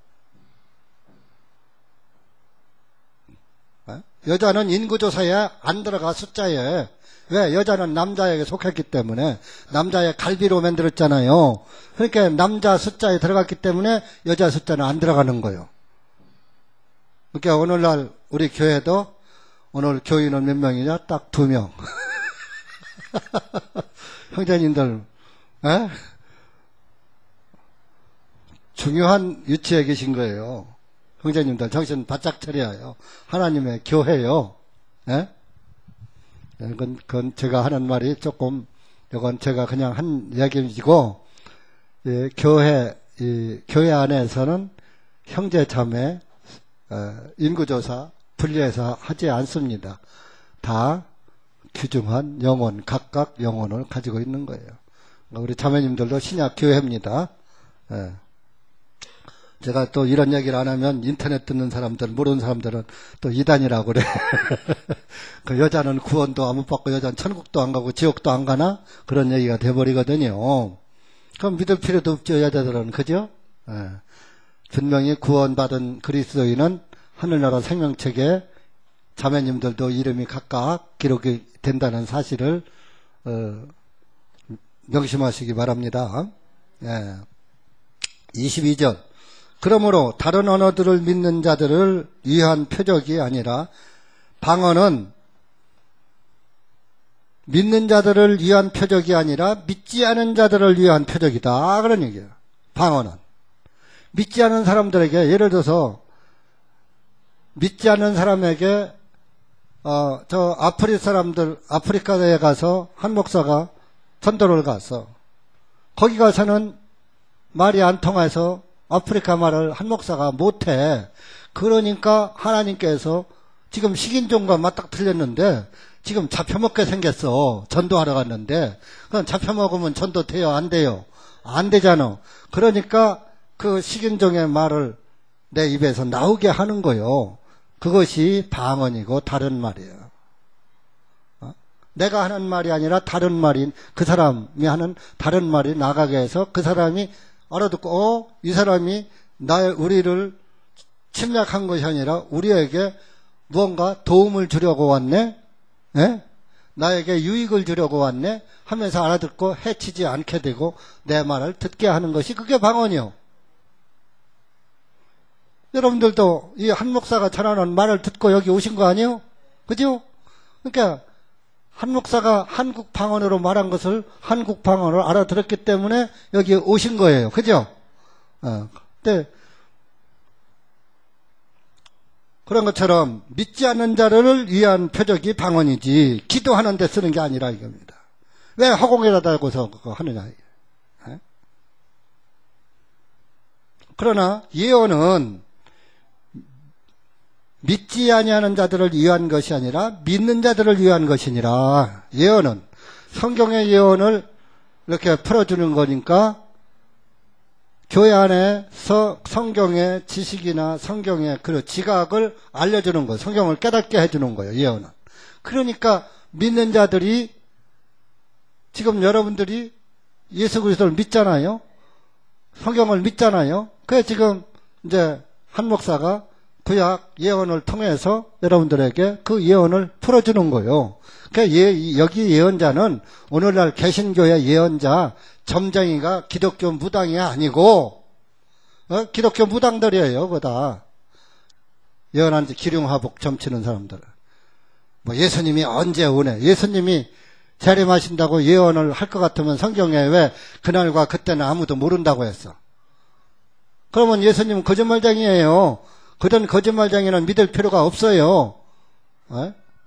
A: 여자는 인구조사에 안 들어가 숫자에. 왜? 여자는 남자에게 속했기 때문에 남자의 갈비로 만들었잖아요. 그러니까 남자 숫자에 들어갔기 때문에 여자 숫자는 안 들어가는 거예요. 그러니까 오늘날 우리 교회도 오늘 교인은 몇 명이냐? 딱 2명. 형제님들, 에? 중요한 위치에 계신 거예요. 형제님들 정신 바짝 차려요. 하나님의 교회요. 에? 그건 제가 하는 말이 조금, 이건 제가 그냥 한 이야기이고, 예, 교회 안에서는 형제 자매, 인구조사 분리해서 하지 않습니다. 다 귀중한 영혼, 각각 영혼을 가지고 있는 거예요. 우리 자매님들도 신약 교회입니다. 예. 제가 또 이런 얘기를 안 하면 인터넷 듣는 사람들, 모르는 사람들은 또 이단이라고 그래. 그 여자는 구원도 못 받고 여자는 천국도 안 가고 지옥도 안 가나? 그런 얘기가 돼버리거든요. 그럼 믿을 필요도 없죠, 여자들은. 그죠? 예. 분명히 구원받은 그리스도인은 하늘나라 생명책에 자매님들도 이름이 각각 기록이 된다는 사실을 명심하시기 바랍니다. 예. 22절. 그러므로 다른 언어들을 믿는 자들을 위한 표적이 아니라 방언은 믿는 자들을 위한 표적이 아니라 믿지 않은 자들을 위한 표적이다. 그런 얘기예요. 방언은. 믿지 않은 사람들에게, 예를 들어서 믿지 않는 사람에게 저 아프리카에 가서 한 목사가 전도를 가서 거기 가서는 말이 안 통해서 아프리카 말을 한 목사가 못해. 그러니까 하나님께서 지금 식인종과 맞딱 틀렸는데 지금 잡혀먹게 생겼어. 전도하러 갔는데 그럼 잡혀먹으면 전도 돼요? 안 돼요? 안 되잖아. 그러니까 그 식인종의 말을 내 입에서 나오게 하는 거요. 그것이 방언이고 다른 말이에요. 내가 하는 말이 아니라 다른 말인 그 사람이 하는 다른 말이 나가게 해서 그 사람이 알아듣고 이 사람이 우리를 침략한 것이 아니라 우리에게 무언가 도움을 주려고 왔네? 예? 나에게 유익을 주려고 왔네? 하면서 알아듣고 해치지 않게 되고 내 말을 듣게 하는 것이 그게 방언이요. 여러분들도 이 한 목사가 전하는 말을 듣고 여기 오신 거 아니에요? 그죠? 그러니까 한 목사가 한국 방언으로 말한 것을 한국 방언으로 알아들었기 때문에 여기 오신 거예요. 그죠? 근데 그런 것처럼 믿지 않는 자를 위한 표적이 방언이지 기도하는 데 쓰는 게 아니라 이겁니다. 왜 허공에다 달고서 그거 하느냐. 그러나 예언은 믿지 아니하는 자들을 위한 것이 아니라 믿는 자들을 위한 것이니라. 예언은 성경의 예언을 이렇게 풀어주는 거니까 교회 안에서 성경의 지식이나 성경의 그 지각을 알려주는 거예요. 성경을 깨닫게 해주는 거예요. 예언은. 그러니까 믿는 자들이 지금 여러분들이 예수 그리스도를 믿잖아요. 성경을 믿잖아요. 그래 지금 이제 한 목사가 구약 예언을 통해서 여러분들에게 그 예언을 풀어주는 거예요. 그러니까 여기 예언자는 오늘날 개신교의 예언자 점쟁이가 기독교 무당이 아니고 기독교 무당들이에요. 그다 예언한 기륭하복 점치는 사람들. 뭐 예수님이 언제 오네. 예수님이 재림하신다고 예언을 할 것 같으면 성경에 왜 그날과 그때는 아무도 모른다고 했어. 그러면 예수님은 거짓말쟁이에요. 그런 거짓말쟁이는 믿을 필요가 없어요.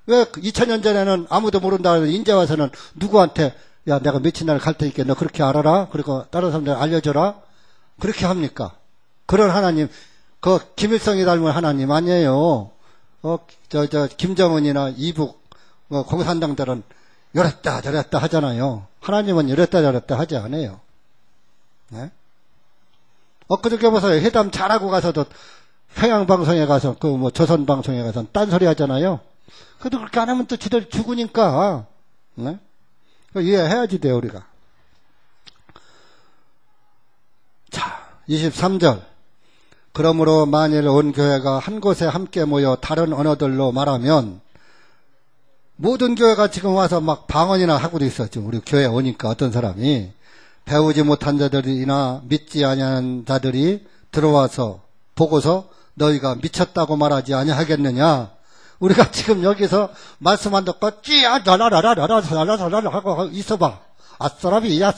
A: 왜 2000년 전에는 아무도 모른다 해서 이제 와서는 누구한테 야 내가 며칠 날 갈 테니까 너 그렇게 알아라. 그리고 다른 사람들 알려줘라. 그렇게 합니까? 그런 하나님, 그 김일성이 닮은 하나님 아니에요. 김정은이나 이북 공산당들은 이랬다 저랬다 하잖아요. 하나님은 이랬다 저랬다 하지 않아요. 네? 엊그저께 보세요. 회담 잘하고 가서도 평양방송에 가서 조선방송에 가서 딴소리 하잖아요. 그래도 그렇게 안 하면 또 지들 죽으니까. 네? 이해해야지 돼요 우리가. 자 23절 그러므로 만일 온 교회가 한 곳에 함께 모여 다른 언어들로 말하면 모든 교회가 지금 와서 막 방언이나 하고도 있어. 지금 우리 교회 오니까 어떤 사람이 배우지 못한 자들이나 믿지 아니하는 자들이 들어와서 보고서 너희가 미쳤다고 말하지 아니하겠느냐. 우리가 지금 여기서 말씀 안 듣고 찌야 라라라라라라라라 하고 있어봐. 아싸라비 야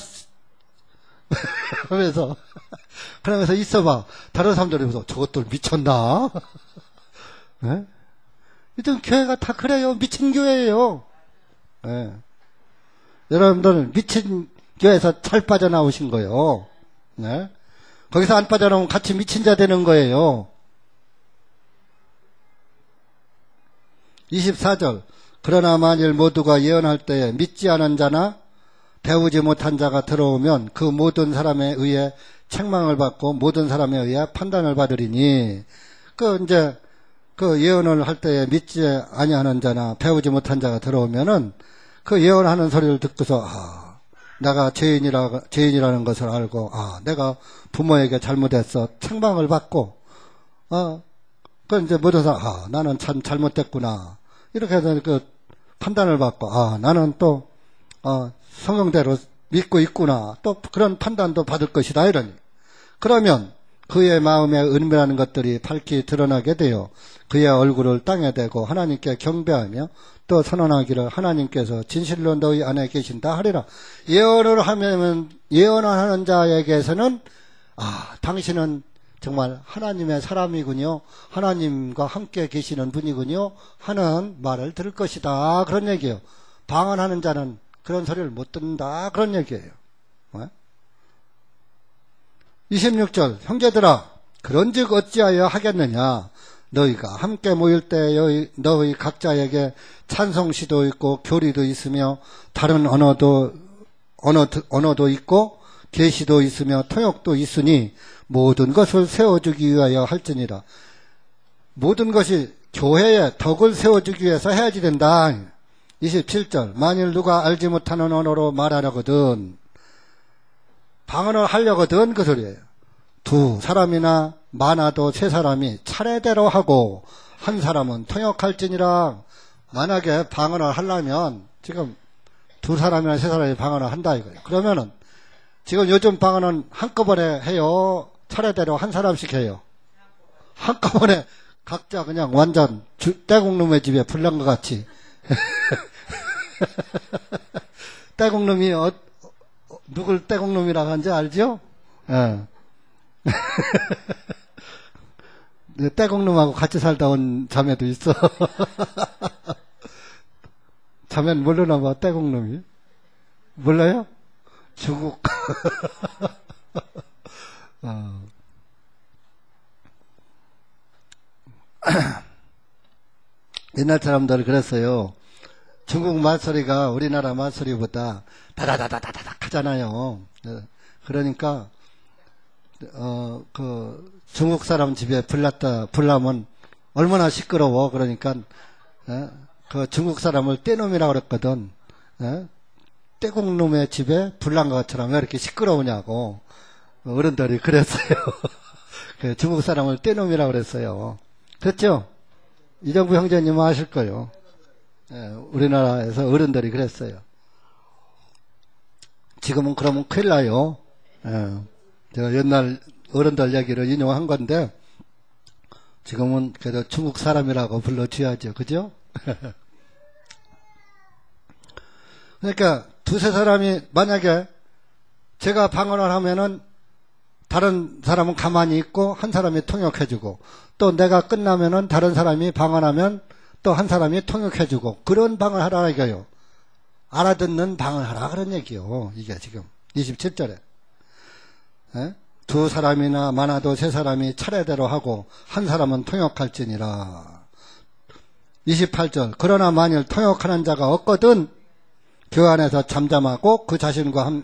A: 그러면서 있어봐. 다른 사람들이 보면서 저것들 미쳤나? 네? 이런 교회가 다 그래요. 미친 교회예요. 네. 여러분들 미친 교회에서 잘 빠져나오신 거예요. 네? 거기서 안 빠져나오면 같이 미친 자 되는 거예요. 24절 그러나 만일 모두가 예언할 때에 믿지 않은 자나 배우지 못한 자가 들어오면 그 모든 사람에 의해 책망을 받고 모든 사람에 의해 판단을 받으리니 이제 그 예언을 할 때에 믿지 아니하는 자나 배우지 못한 자가 들어오면은 그 예언하는 소리를 듣고서 내가 죄인이라는 것을 알고 내가 부모에게 잘못했어 책망을 받고 그 이제 모든 사람 나는 참 잘못됐구나 이렇게 해서 그 판단을 받고 나는 또 성경대로 믿고 있구나 또 그런 판단도 받을 것이다 이러니 그러면 그의 마음에 은밀한 것들이 밝히 드러나게 되어 그의 얼굴을 땅에 대고 하나님께 경배하며 또 선언하기를 하나님께서 진실로 너희 안에 계신다 하리라. 예언을 하는 자에게서는 당신은 정말 하나님의 사람이군요. 하나님과 함께 계시는 분이군요. 하는 말을 들을 것이다. 그런 얘기예요. 방언하는 자는 그런 소리를 못 듣는다. 그런 얘기예요. 26절 형제들아 그런즉 어찌하여 하겠느냐 너희가 함께 모일 때 너희 각자에게 찬송시도 있고 교리도 있으며 다른 언어도 있고 계시도 있으며 통역도 있으니 모든 것을 세워주기 위하여 할지니라. 모든 것이 교회의 덕을 세워주기 위해서 해야지 된다. 27절 만일 누가 알지 못하는 언어로 말하려거든 방언을 하려거든 그 소리예요. 두 사람이나 많아도 세 사람이 차례대로 하고 한 사람은 통역할지니라. 만약에 방언을 하려면 지금 두 사람이나 세 사람이 방언을 한다 이거예요. 그러면은 지금 요즘 방언은 한꺼번에 해요. 차례대로 한 사람씩 해요. 한꺼번에 각자 그냥 완전 떼국놈의 집에 불난 것 같이 떼국놈이 누굴 떼국놈이라고 하는지 알죠? 예. 떼국놈하고 같이 살다 온 자매도 있어. 자매는 모르나 봐, 떼국놈이. 몰라요? 중국. 옛날 사람들 그랬어요. 중국 말소리가 우리나라 말소리보다 다다다다다닥 하잖아요. 그러니까 그 중국 사람 집에 불나면 얼마나 시끄러워. 그러니까 그 중국 사람을 떼놈이라고 그랬거든. 떼국놈의 집에 불난 것처럼 왜 이렇게 시끄러우냐고 어른들이 그랬어요. 그 중국 사람을 떼놈이라고 그랬어요. 그렇죠? 이정부 형제님은 아실 거예요. 우리나라에서 어른들이 그랬어요. 지금은 그러면 큰일 나요. 제가 옛날 어른들 얘기를 인용한 건데 지금은 그래도 중국 사람이라고 불러줘야죠. 그죠? 그러니까 두세 사람이 만약에 제가 방언을 하면은 다른 사람은 가만히 있고 한 사람이 통역해주고 또 내가 끝나면은 다른 사람이 방언하면 또 한 사람이 통역해주고 그런 방언을 하라 이거요. 알아듣는 방언을 하라 그런 얘기요. 이게 지금 27절에 두 사람이나 많아도 세 사람이 차례대로 하고 한 사람은 통역할지니라. 28절 그러나 만일 통역하는 자가 없거든 그 안에서 잠잠하고 그 자신과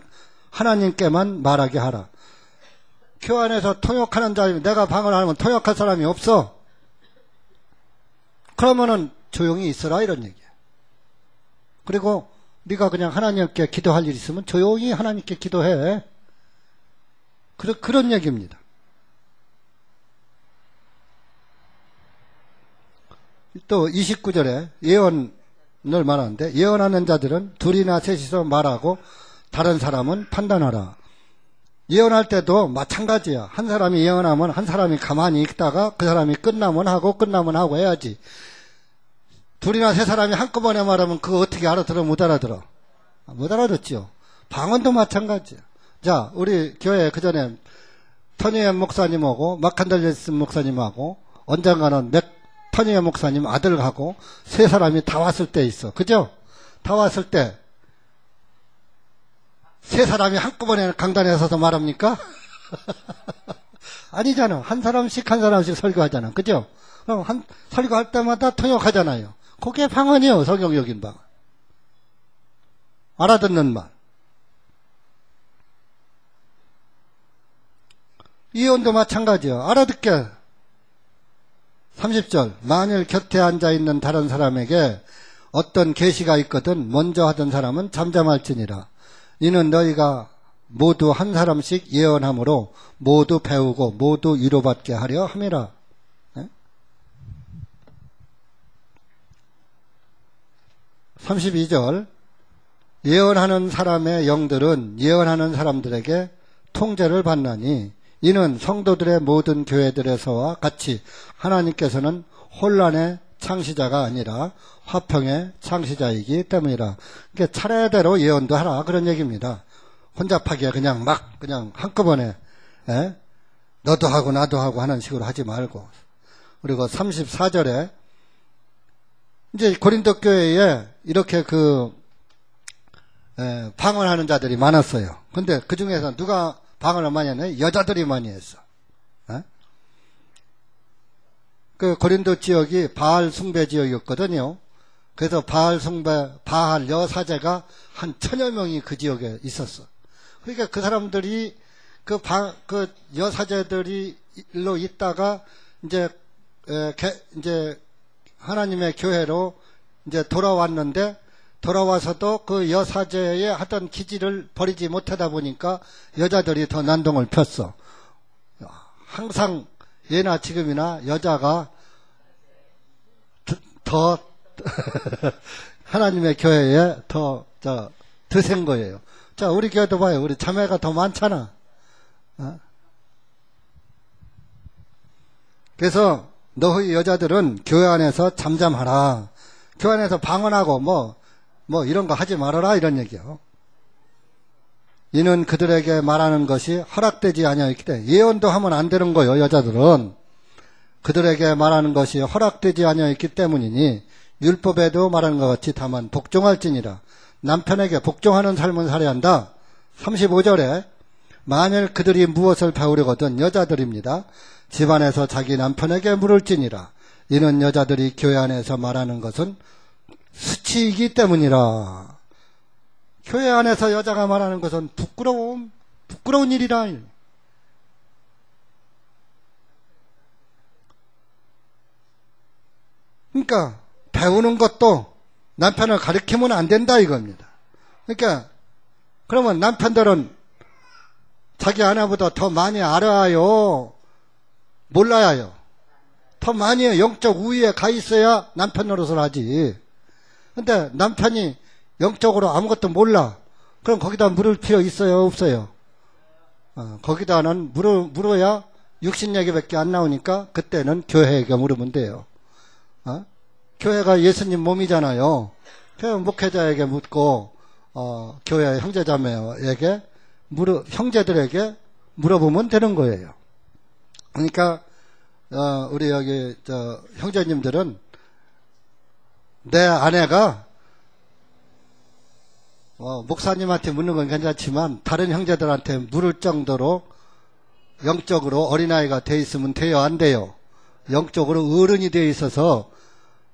A: 하나님께만 말하게 하라. 교 안에서 통역하는 자이면 내가 방언을 하면 통역할 사람이 없어. 그러면은 조용히 있어라 이런 얘기야. 그리고 네가 그냥 하나님께 기도할 일 있으면 조용히 하나님께 기도해. 그런 얘기입니다. 또 29절에 예언을 말하는데, 예언하는 자들은 둘이나 셋이서 말하고 다른 사람은 판단하라. 예언할 때도 마찬가지야. 한 사람이 예언하면 한 사람이 가만히 있다가 그 사람이 끝나면 하고 해야지. 둘이나 세 사람이 한꺼번에 말하면 그거 어떻게 알아들어? 못 알아들어? 못 알아듣지요. 방언도 마찬가지야. 자, 우리 교회 그전에 터니엠 목사님하고 마칸달레스 목사님하고 언젠가는 터니엠 목사님 아들하고 세 사람이 다 왔을 때 있어. 그죠? 다 왔을 때 세 사람이 한꺼번에 강단에 서서 말합니까? 아니잖아. 한 사람씩 설교하잖아. 그죠? 그럼 설교할 때마다 통역하잖아요. 그게 방언이에요. 성경적인 방언. 알아듣는 말. 예언도 마찬가지요. 알아듣게. 30절. 만일 곁에 앉아있는 다른 사람에게 어떤 계시가 있거든 먼저 하던 사람은 잠잠할지니라. 이는 너희가 모두 한 사람씩 예언함으로 모두 배우고 모두 위로받게 하려 함이라. 네? 32절. 예언하는 사람의 영들은 예언하는 사람들에게 통제를 받나니 이는 성도들의 모든 교회들에서와 같이 하나님께서는 혼란의 창시자가 아니라 화평의 창시자이기 때문이라. 그러니까 차례대로 예언도 하라 그런 얘기입니다. 혼잡하게 그냥 한꺼번에 너도 하고 나도 하고 하는 식으로 하지 말고. 그리고 34절에 이제 고린도 교회에 이렇게 방언하는 자들이 많았어요. 근데 그 중에서 누가 방언을 많이 했나요? 여자들이 많이 했어. 그 고린도 지역이 바알 숭배 지역이었거든요. 그래서 바알 여사제가 한 1000여 명이 그 지역에 있었어. 그러니까 그 사람들이 그 여사제들이 일로 있다가 이제 하나님의 교회로 이제 돌아왔는데, 돌아와서도 그 여사제의 하던 기질을 버리지 못하다 보니까 여자들이 더 난동을 폈어. 항상 예나 지금이나 여자가 더 하나님의 교회에 더 드센 거예요. 자, 우리 교회도 봐요. 우리 자매가 더 많잖아. 그래서 너희 여자들은 교회 안에서 잠잠하라. 교회 안에서 방언하고 뭐 이런 거 하지 말아라 이런 얘기요. 이는 그들에게 말하는 것이 허락되지 아니하였기 때문에. 예언도 하면 안 되는 거예요. 여자들은 그들에게 말하는 것이 허락되지 아니하였기 때문이니 율법에도 말하는 것 같이 다만 복종할지니라. 남편에게 복종하는 삶을 살아야 한다. 35절에 만일 그들이 무엇을 배우려거든 여자들입니다. 집안에서 자기 남편에게 물을지니라. 이는 여자들이 교회 안에서 말하는 것은 수치이기 때문이라. 교회 안에서 여자가 말하는 것은 부끄러운 일이라. 그러니까 배우는 것도 남편을 가르치면 안 된다 이겁니다. 그러니까 그러면 남편들은 자기 아내보다 더 많이 알아요? 몰라요? 더 많이 영적 우위에 가 있어야 남편 노릇을 하지. 근데 남편이 영적으로 아무것도 몰라. 그럼 거기다 물을 필요 있어요? 없어요? 거기다는 물어야 육신얘기밖에 안 나오니까 그때는 교회에게 물으면 돼요. 교회가 예수님 몸이잖아요. 교회 목회자에게 묻고 교회 형제자매에게 형제들에게 물어보면 되는 거예요. 그러니까 우리 여기 형제님들은 내 아내가 목사님한테 묻는 건 괜찮지만 다른 형제들한테 물을 정도로 영적으로 어린아이가 돼 있으면 돼요? 안 돼요? 영적으로 어른이 돼 있어서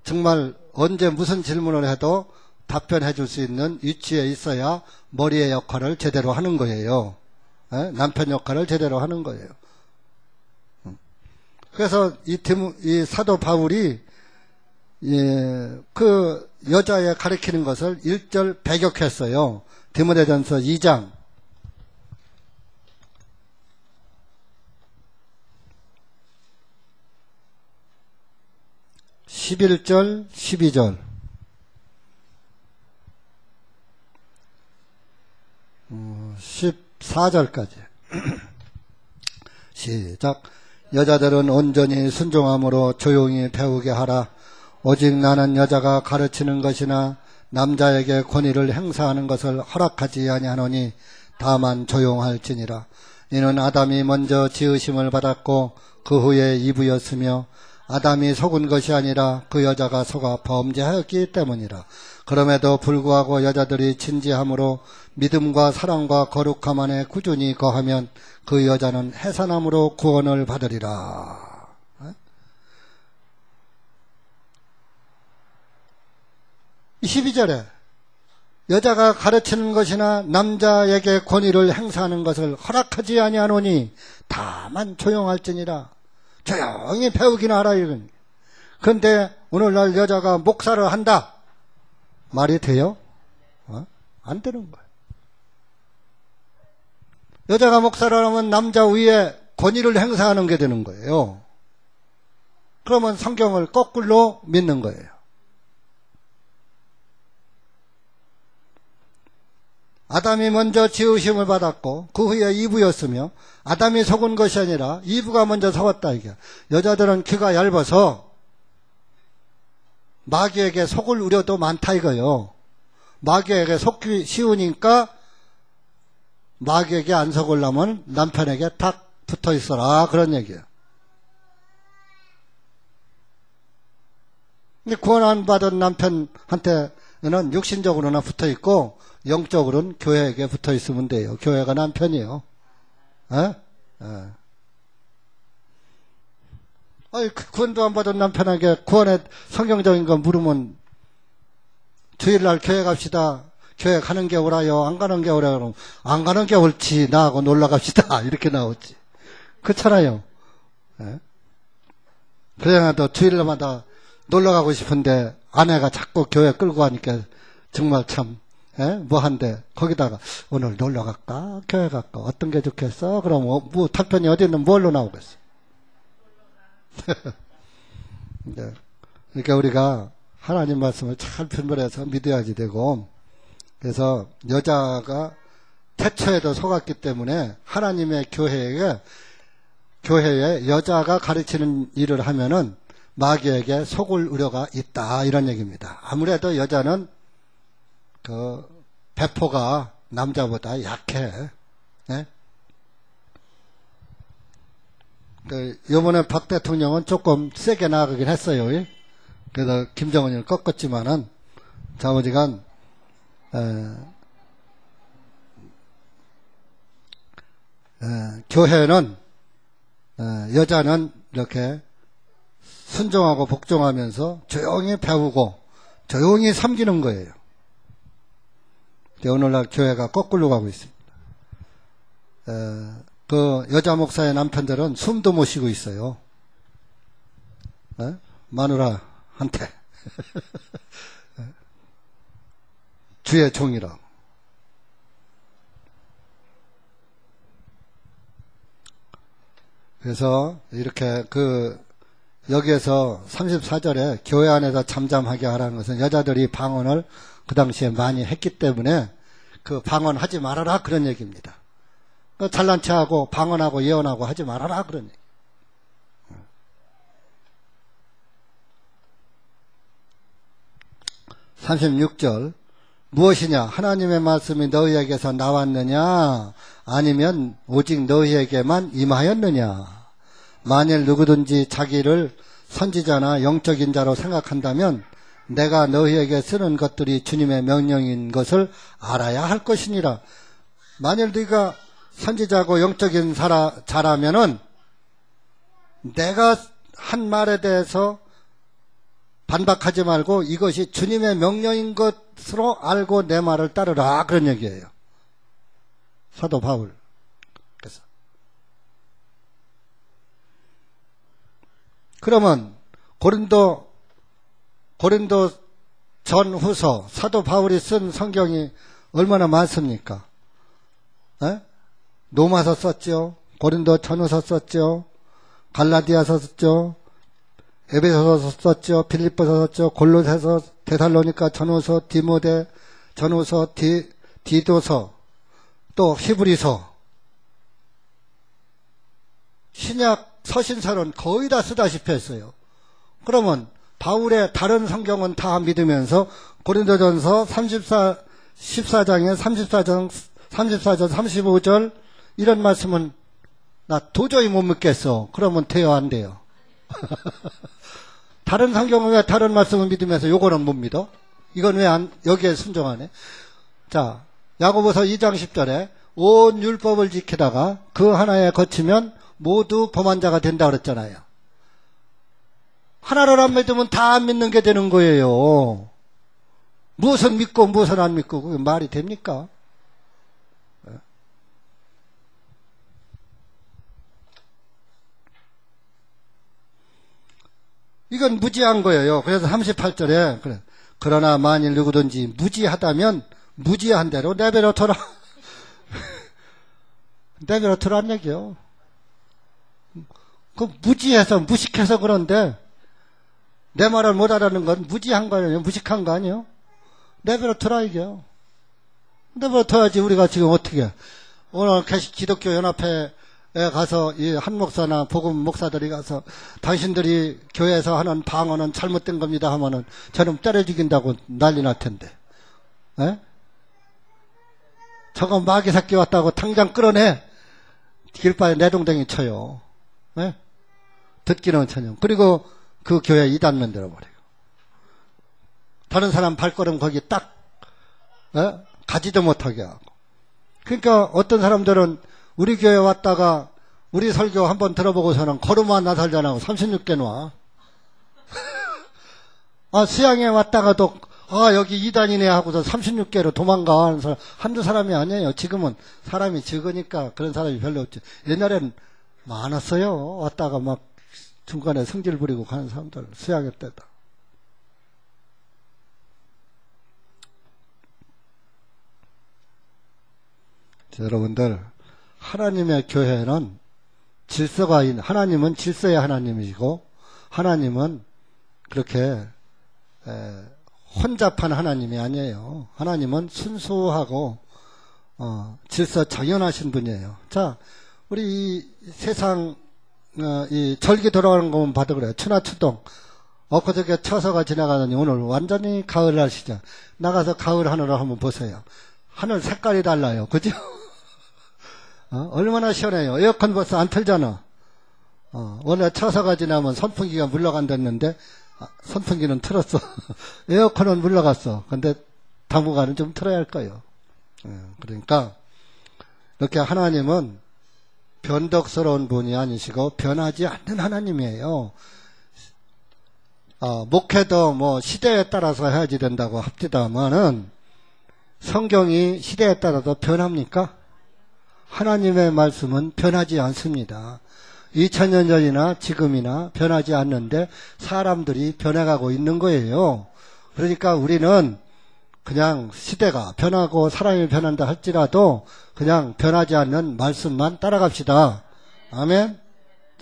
A: 정말 언제 무슨 질문을 해도 답변해 줄 수 있는 위치에 있어야 머리의 역할을 제대로 하는 거예요. 남편 역할을 제대로 하는 거예요. 그래서 이 사도 바울이 그 여자에 가리키는 것을 1절 배격했어요. 디모데전서 2장 11절, 12절. 14절까지. 시작. 여자들은 온전히 순종함으로 조용히 배우게 하라. 오직 나는 여자가 가르치는 것이나 남자에게 권위를 행사하는 것을 허락하지 아니하노니 다만 조용할지니라. 이는 아담이 먼저 지으심을 받았고 그 후에 이브였으며 아담이 속은 것이 아니라 그 여자가 속아 범죄하였기 때문이라. 그럼에도 불구하고 여자들이 진지함으로 믿음과 사랑과 거룩함 안에 꾸준히 거하면 그 여자는 해산함으로 구원을 받으리라. 22절에 여자가 가르치는 것이나 남자에게 권위를 행사하는 것을 허락하지 아니하노니 다만 조용할지니라. 조용히 배우기나 하라 이런. 그런데 오늘날 여자가 목사를 한다. 말이 돼요? 안 되는 거예요. 여자가 목사를 하면 남자 위에 권위를 행사하는 게 되는 거예요. 그러면 성경을 거꾸로 믿는 거예요. 아담이 먼저 지으심을 받았고 그 후에 이브였으며 아담이 속은 것이 아니라 이브가 먼저 속았다 이게. 여자들은 귀가 얇아서 마귀에게 속을 우려도 많다 이거요. 마귀에게 속기 쉬우니까 마귀에게 안 속으려면 남편에게 탁 붙어 있어라 그런 얘기예요. 근데 구원 안 받은 남편한테는 육신적으로나 붙어 있고 영적으로는 교회에게 붙어 있으면 돼요. 교회가 남편이에요. 구원도 안 받은 남편에게 구원의 성경적인 거 물으면 주일날 교회 갑시다. 교회 가는 게 오라요. 안 가는 게 오라요. 그러면 안 가는 게 옳지. 나하고 놀러 갑시다. 이렇게 나오지. 그렇잖아요. 그래야도 주일마다 놀러 가고 싶은데 아내가 자꾸 교회 끌고 가니까 정말 참 뭐한데 거기다가 오늘 놀러 갈까? 교회 갈까? 어떤 게 좋겠어? 그럼 뭐 답변이 어디 있는 뭘로 나오겠어? 네. 그러니까 우리가 하나님 말씀을 잘 분별해서 믿어야지 되고, 그래서 여자가 태초에도 속았기 때문에 하나님의 교회에 여자가 가르치는 일을 하면은 마귀에게 속을 우려가 있다 이런 얘기입니다. 아무래도 여자는 그 배포가 남자보다 약해. 네? 이번에 박 대통령은 조금 세게 나가긴 했어요. 그래서 김정은을 꺾었지만은 자오지간 교회는 여자는 이렇게 순종하고 복종하면서 조용히 배우고 조용히 섬기는 거예요. 오늘날 교회가 거꾸로 가고 있습니다. 그 여자 목사의 남편들은 숨도 못 쉬고 있어요. 마누라한테 주의 종이라. 그래서 이렇게 여기에서 34절에 교회 안에서 잠잠하게 하라는 것은 여자들이 방언을 그 당시에 많이 했기 때문에 그 방언하지 말아라 그런 얘기입니다. 잘난 체하고 방언하고 예언하고 하지 말아라 그런 얘기. 36절 무엇이냐 하나님의 말씀이 너희에게서 나왔느냐 아니면 오직 너희에게만 임하였느냐. 만일 누구든지 자기를 선지자나 영적인 자로 생각한다면 내가 너희에게 쓰는 것들이 주님의 명령인 것을 알아야 할 것이니라. 만일 네가 선지자고 영적인 자라면은 내가 한 말에 대해서 반박하지 말고 이것이 주님의 명령인 것으로 알고 내 말을 따르라 그런 얘기예요. 사도 바울. 그래서 그러면 고린도 전후서 사도 바울이 쓴 성경이 얼마나 많습니까? 로마서 썼죠. 고린도 전후서 썼죠. 갈라디아서 썼죠. 에베소서 썼죠. 빌립보서 썼죠. 골로새서, 데살로니가, 전후서, 디모데, 전후서, 디도서, 또 히브리서. 신약 서신서는 거의 다 쓰다시피 했어요. 그러면 바울의 다른 성경은 다 믿으면서 고린도전서 14장에 34장 35절 이런 말씀은 나 도저히 못 믿겠어. 그러면 돼요, 안 돼요? 다른 성경은 왜 다른 말씀을 믿으면서 요거는 못 믿어? 이건 왜 여기에 순종하네? 자, 야고보서 2장 10절에 온 율법을 지키다가 그 하나에 거치면 모두 범한 자가 된다 그랬잖아요. 하나를 안 믿으면 다 안 믿는 게 되는 거예요. 무엇은 믿고 무엇은 안 믿고 그게 말이 됩니까? 이건 무지한 거예요. 그래서 38절에 그래. 그러나 만일 누구든지 무지하다면 무지한 대로 내버려둬라. 내버려두란 얘기요. 그 무지해서 무식해서 그런데 내 말을 못 알아듣는 건 무지한 거 아니에요? 무식한 거 아니에요? 내버려두라 이게요. 내버려둬야지. 우리가 지금 어떻게 오늘 기독교 연합회에 가서 이 한 목사나 복음 목사들이 가서 당신들이 교회에서 하는 방언은 잘못된 겁니다 하면은 저는 때려 죽인다고 난리 날 텐데. 에? 저거 마귀 새끼 왔다고 당장 끌어내. 길바에 내동댕이 쳐요. 에? 듣기는 전혀. 그리고 그 교회 이단 만들어버리고. 다른 사람 발걸음 거기 딱 가지도 못하게 하고. 그러니까 어떤 사람들은 우리 교회 왔다가 우리 설교 한번 들어보고서는 걸음만 나살잖아. 36개 놔. 수양에 왔다가도 여기 이단이네 하고서 36개로 도망가 하는 사람 한두 사람이 아니에요. 지금은 사람이 적으니까 그런 사람이 별로 없죠. 옛날엔 많았어요. 왔다가 막 중간에 성질 부리고 가는 사람들 수양회 때다. 여러분들, 하나님의 교회는 질서가 있는, 하나님은 질서의 하나님이시고 하나님은 그렇게 혼잡한 하나님이 아니에요. 하나님은 순수하고 질서 정연하신 분이에요. 자, 우리 이 세상 이 절기 돌아가는 것만 봐도 그래요. 천하추동 엊그저께 처서가 지나가더니 오늘 완전히 가을 날씨죠. 나가서 가을 하늘을 한번 보세요. 하늘 색깔이 달라요. 그죠? 얼마나 시원해요. 에어컨 벌써 안 틀잖아. 원래 처서가 지나면 선풍기가 물러간다는데 선풍기는 틀었어. 에어컨은 물러갔어. 근데 당분간은 좀 틀어야 할 거예요. 그러니까 이렇게 하나님은 변덕스러운 분이 아니시고 변하지 않는 하나님이에요. 목회도 뭐 시대에 따라서 해야지 된다고 합디다마는 성경이 시대에 따라서 변합니까? 하나님의 말씀은 변하지 않습니다. 2000년 전이나 지금이나 변하지 않는데 사람들이 변해가고 있는 거예요. 그러니까 우리는 그냥 시대가 변하고 사람이 변한다 할지라도 그냥 변하지 않는 말씀만 따라갑시다. 아멘.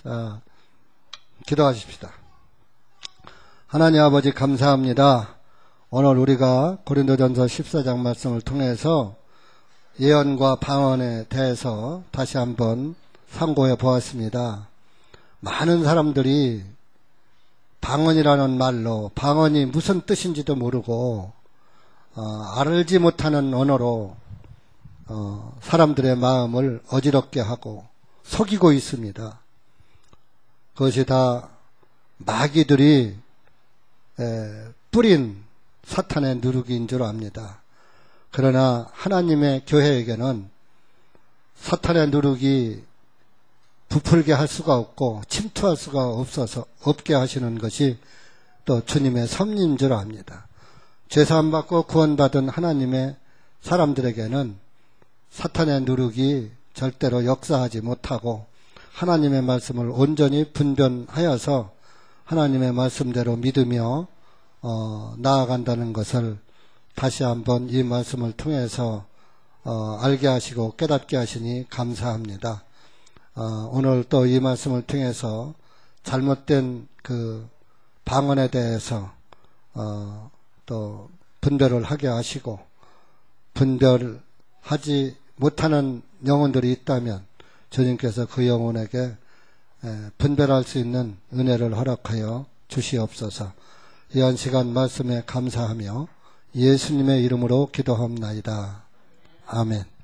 A: 자, 기도하십시다. 하나님 아버지 감사합니다. 오늘 우리가 고린도전서 14장 말씀을 통해서 예언과 방언에 대해서 다시 한번 상고해 보았습니다. 많은 사람들이 방언이라는 말로 방언이 무슨 뜻인지도 모르고 알지 못하는 언어로 사람들의 마음을 어지럽게 하고 속이고 있습니다. 그것이 다 마귀들이 뿌린 사탄의 누르기인 줄 압니다. 그러나 하나님의 교회에게는 사탄의 누르기 부풀게 할 수가 없고 침투할 수가 없게 하시는 것이 또 주님의 섭리인 줄 압니다. 죄사함 받고 구원받은 하나님의 사람들에게는 사탄의 누르기 절대로 역사하지 못하고 하나님의 말씀을 온전히 분별하여서 하나님의 말씀대로 믿으며 나아간다는 것을 다시 한번 이 말씀을 통해서 알게 하시고 깨닫게 하시니 감사합니다. 오늘 또 이 말씀을 통해서 잘못된 그 방언에 대해서 또 분별을 하게 하시고, 분별하지 못하는 영혼들이 있다면 주님께서 그 영혼에게 분별할 수 있는 은혜를 허락하여 주시옵소서. 이 한 시간 말씀에 감사하며 예수님의 이름으로 기도합나이다. 아멘.